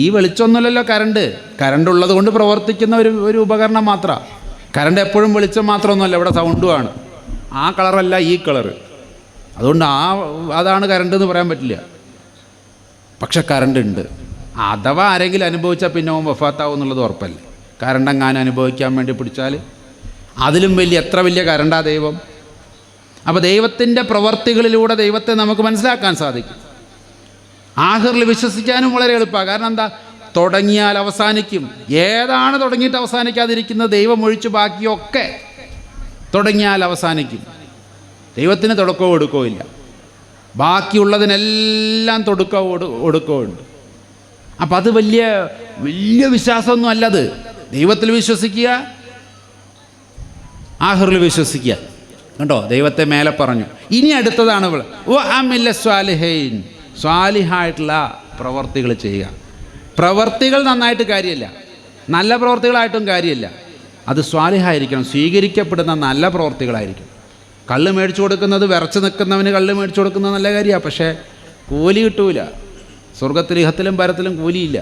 ഈ വെളിച്ചമൊന്നുമല്ലല്ലോ കരണ്ട് ഉള്ളത് കൊണ്ട് പ്രവർത്തിക്കുന്ന ഒരു ഉപകരണം മാത്രമാണ്. കരണ്ട് എപ്പോഴും വെളിച്ചം മാത്രമൊന്നുമല്ല, ഇവിടെ സൗണ്ടുമാണ്. ആ കളറല്ല ഈ കളറ്. അതുകൊണ്ട് അതാണ് കരണ്ട് എന്ന് പറയാൻ പറ്റില്ല. പക്ഷെ കരണ്ട് ഉണ്ട്. അഥവാ ആരെങ്കിലും അനുഭവിച്ചാൽ പിന്നെ വഫാത്താവും എന്നുള്ളത് ഉറപ്പല്ലേ. കരണ്ടെങ്ങാനും അനുഭവിക്കാൻ വേണ്ടി പിടിച്ചാൽ അതിലും എത്ര വലിയ കരണ്ടാ ദൈവം. അപ്പോൾ ദൈവത്തിൻ്റെ പ്രവർത്തികളിലൂടെ ദൈവത്തെ നമുക്ക് മനസ്സിലാക്കാൻ സാധിക്കും. ആഖിറിൽ വിശ്വസിക്കാനും വളരെ എളുപ്പമാണ്. കാരണം എന്താ? തുടങ്ങിയാൽ അവസാനിക്കും. ഏതാണ് തുടങ്ങിയിട്ട് അവസാനിക്കാതിരിക്കുന്നത്? ദൈവം ഒഴിച്ച് ബാക്കിയൊക്കെ തുടങ്ങിയാൽ അവസാനിക്കും. ദൈവത്തിന് തുടക്കവും ഒടുക്കവും ഇല്ല. ബാക്കിയുള്ളതിനെല്ലാം തുടക്കവും ഒടുക്കവും ഉണ്ട്. അപ്പം അത് വലിയ വിശ്വാസമൊന്നും അല്ലത്. ദൈവത്തിൽ വിശ്വസിക്കുക, ആഖിറിൽ വിശ്വസിക്കുക. കണ്ടോ, ദൈവത്തെ മേലെ പറഞ്ഞു. ഇനി അടുത്തതാണ് അമില്ല സ്വാലിഹൈൻ, സ്വാലിഹായിട്ടുള്ള പ്രവർത്തികൾ ചെയ്യുക. പ്രവർത്തികൾ നന്നായിട്ട് കാര്യമില്ല, നല്ല പ്രവർത്തികളായിട്ടും കാര്യമില്ല. അത് സ്വാലിഹായിരിക്കണം, സ്വീകരിക്കപ്പെടുന്ന നല്ല പ്രവർത്തികളായിരിക്കും. കള്ള് മേടിച്ചു കൊടുക്കുന്നത്, വിറച്ച് നിൽക്കുന്നവന് കള്ള് മേടിച്ചു കൊടുക്കുന്നത് നല്ല കാര്യമാണ്. പക്ഷേ കൂലി കിട്ടൂല. സ്വർഗത്തിൽ ഇഹത്തിലും പരത്തിലും കൂലിയില്ല.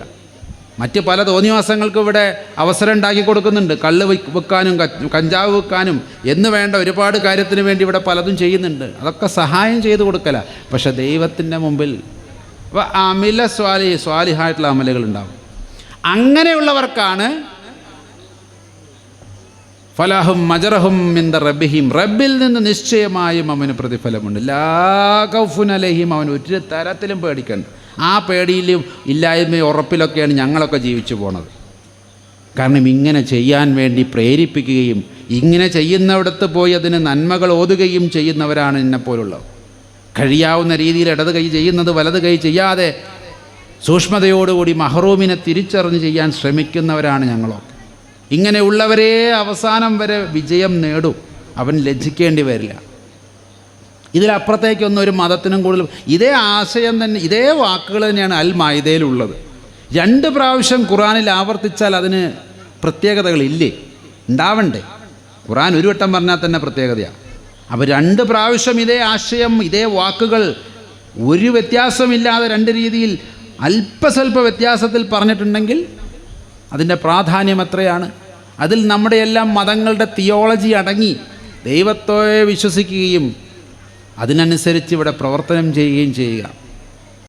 മറ്റ് പല തോന്നിവാസങ്ങൾക്കും ഇവിടെ അവസരം ഉണ്ടാക്കി കൊടുക്കുന്നുണ്ട്. കള്ള് വിൽക്കാനും കഞ്ചാവ് വിൽക്കാനും എന്ന് വേണ്ട ഒരുപാട് കാര്യത്തിന് വേണ്ടി ഇവിടെ പലതും ചെയ്യുന്നുണ്ട്. അതൊക്കെ സഹായം ചെയ്തു കൊടുക്കല. പക്ഷെ ദൈവത്തിൻ്റെ മുമ്പിൽ അമില സ്വാലിഹായിട്ടുള്ള അമലുകൾ ഉണ്ടാവും. അങ്ങനെയുള്ളവർക്കാണ് ഫലഹും മജറഹും മിന്ദ റബ്ബിഹിം, റബ്ബിൽ നിന്ന് നിശ്ചയമായും അവന് പ്രതിഫലമുണ്ട്. ലാ ഖൗഫുൻ അലൈഹിം, അവൻ ഒരു തരത്തിലും പേടിക്കണ്ട. ആ പേടിയിലും ഇല്ലായ്മയും ഉറപ്പിലൊക്കെയാണ് ഞങ്ങളൊക്കെ ജീവിച്ചു പോണത്. കാരണം ഇങ്ങനെ ചെയ്യാൻ വേണ്ടി പ്രേരിപ്പിക്കുകയും ഇങ്ങനെ ചെയ്യുന്നിടത്ത് പോയി അതിന് നന്മകൾ ഓതുകയും ചെയ്യുന്നവരാണ് എന്നെപ്പോലുള്ളവർ. കഴിയാവുന്ന രീതിയിൽ ഇടത് കൈ ചെയ്യുന്നത് വലത് കൈ ചെയ്യാതെ സൂക്ഷ്മതയോടുകൂടി മഹറൂമിനെ തിരിച്ചറിഞ്ഞ് ചെയ്യാൻ ശ്രമിക്കുന്നവരാണ് ഞങ്ങളൊക്കെ. ഇങ്ങനെയുള്ളവരേ അവസാനം വരെ വിജയം നേടും. അവൻ ലജ്ജിക്കേണ്ടി വരില്ല. ഇതിലപ്പുറത്തേക്കൊന്നും ഒരു മതത്തിനും കൂടുതൽ ഇതേ ആശയം തന്നെ, ഇതേ വാക്കുകൾ തന്നെയാണ് അൽ മാഇദയിലുള്ളത്. 2 പ്രാവശ്യം ഖുർആനിൽ ആവർത്തിച്ചാൽ അതിന് പ്രത്യേകതകളില്ലേ? ഉണ്ടാവണ്ടേ? ഖുർആൻ ഒരു വട്ടം പറഞ്ഞാൽ തന്നെ പ്രത്യേകതയാണ്. അപ്പോൾ 2 പ്രാവശ്യം ഇതേ ആശയം, ഇതേ വാക്കുകൾ ഒരു വ്യത്യാസമില്ലാതെ 2 രീതിയിൽ അല്പസ്വല്പ വ്യത്യാസത്തിൽ പറഞ്ഞിട്ടുണ്ടെങ്കിൽ അതിൻ്റെ പ്രാധാന്യം എത്രയാണ്. അതിൽ നമ്മുടെ എല്ലാം മതങ്ങളുടെ തിയോളജി അടങ്ങി ദൈവത്തെ വിശ്വസിക്കുകയും അതിനനുസരിച്ച് ഇവിടെ പ്രവർത്തനം ചെയ്യുകയും ചെയ്യുക.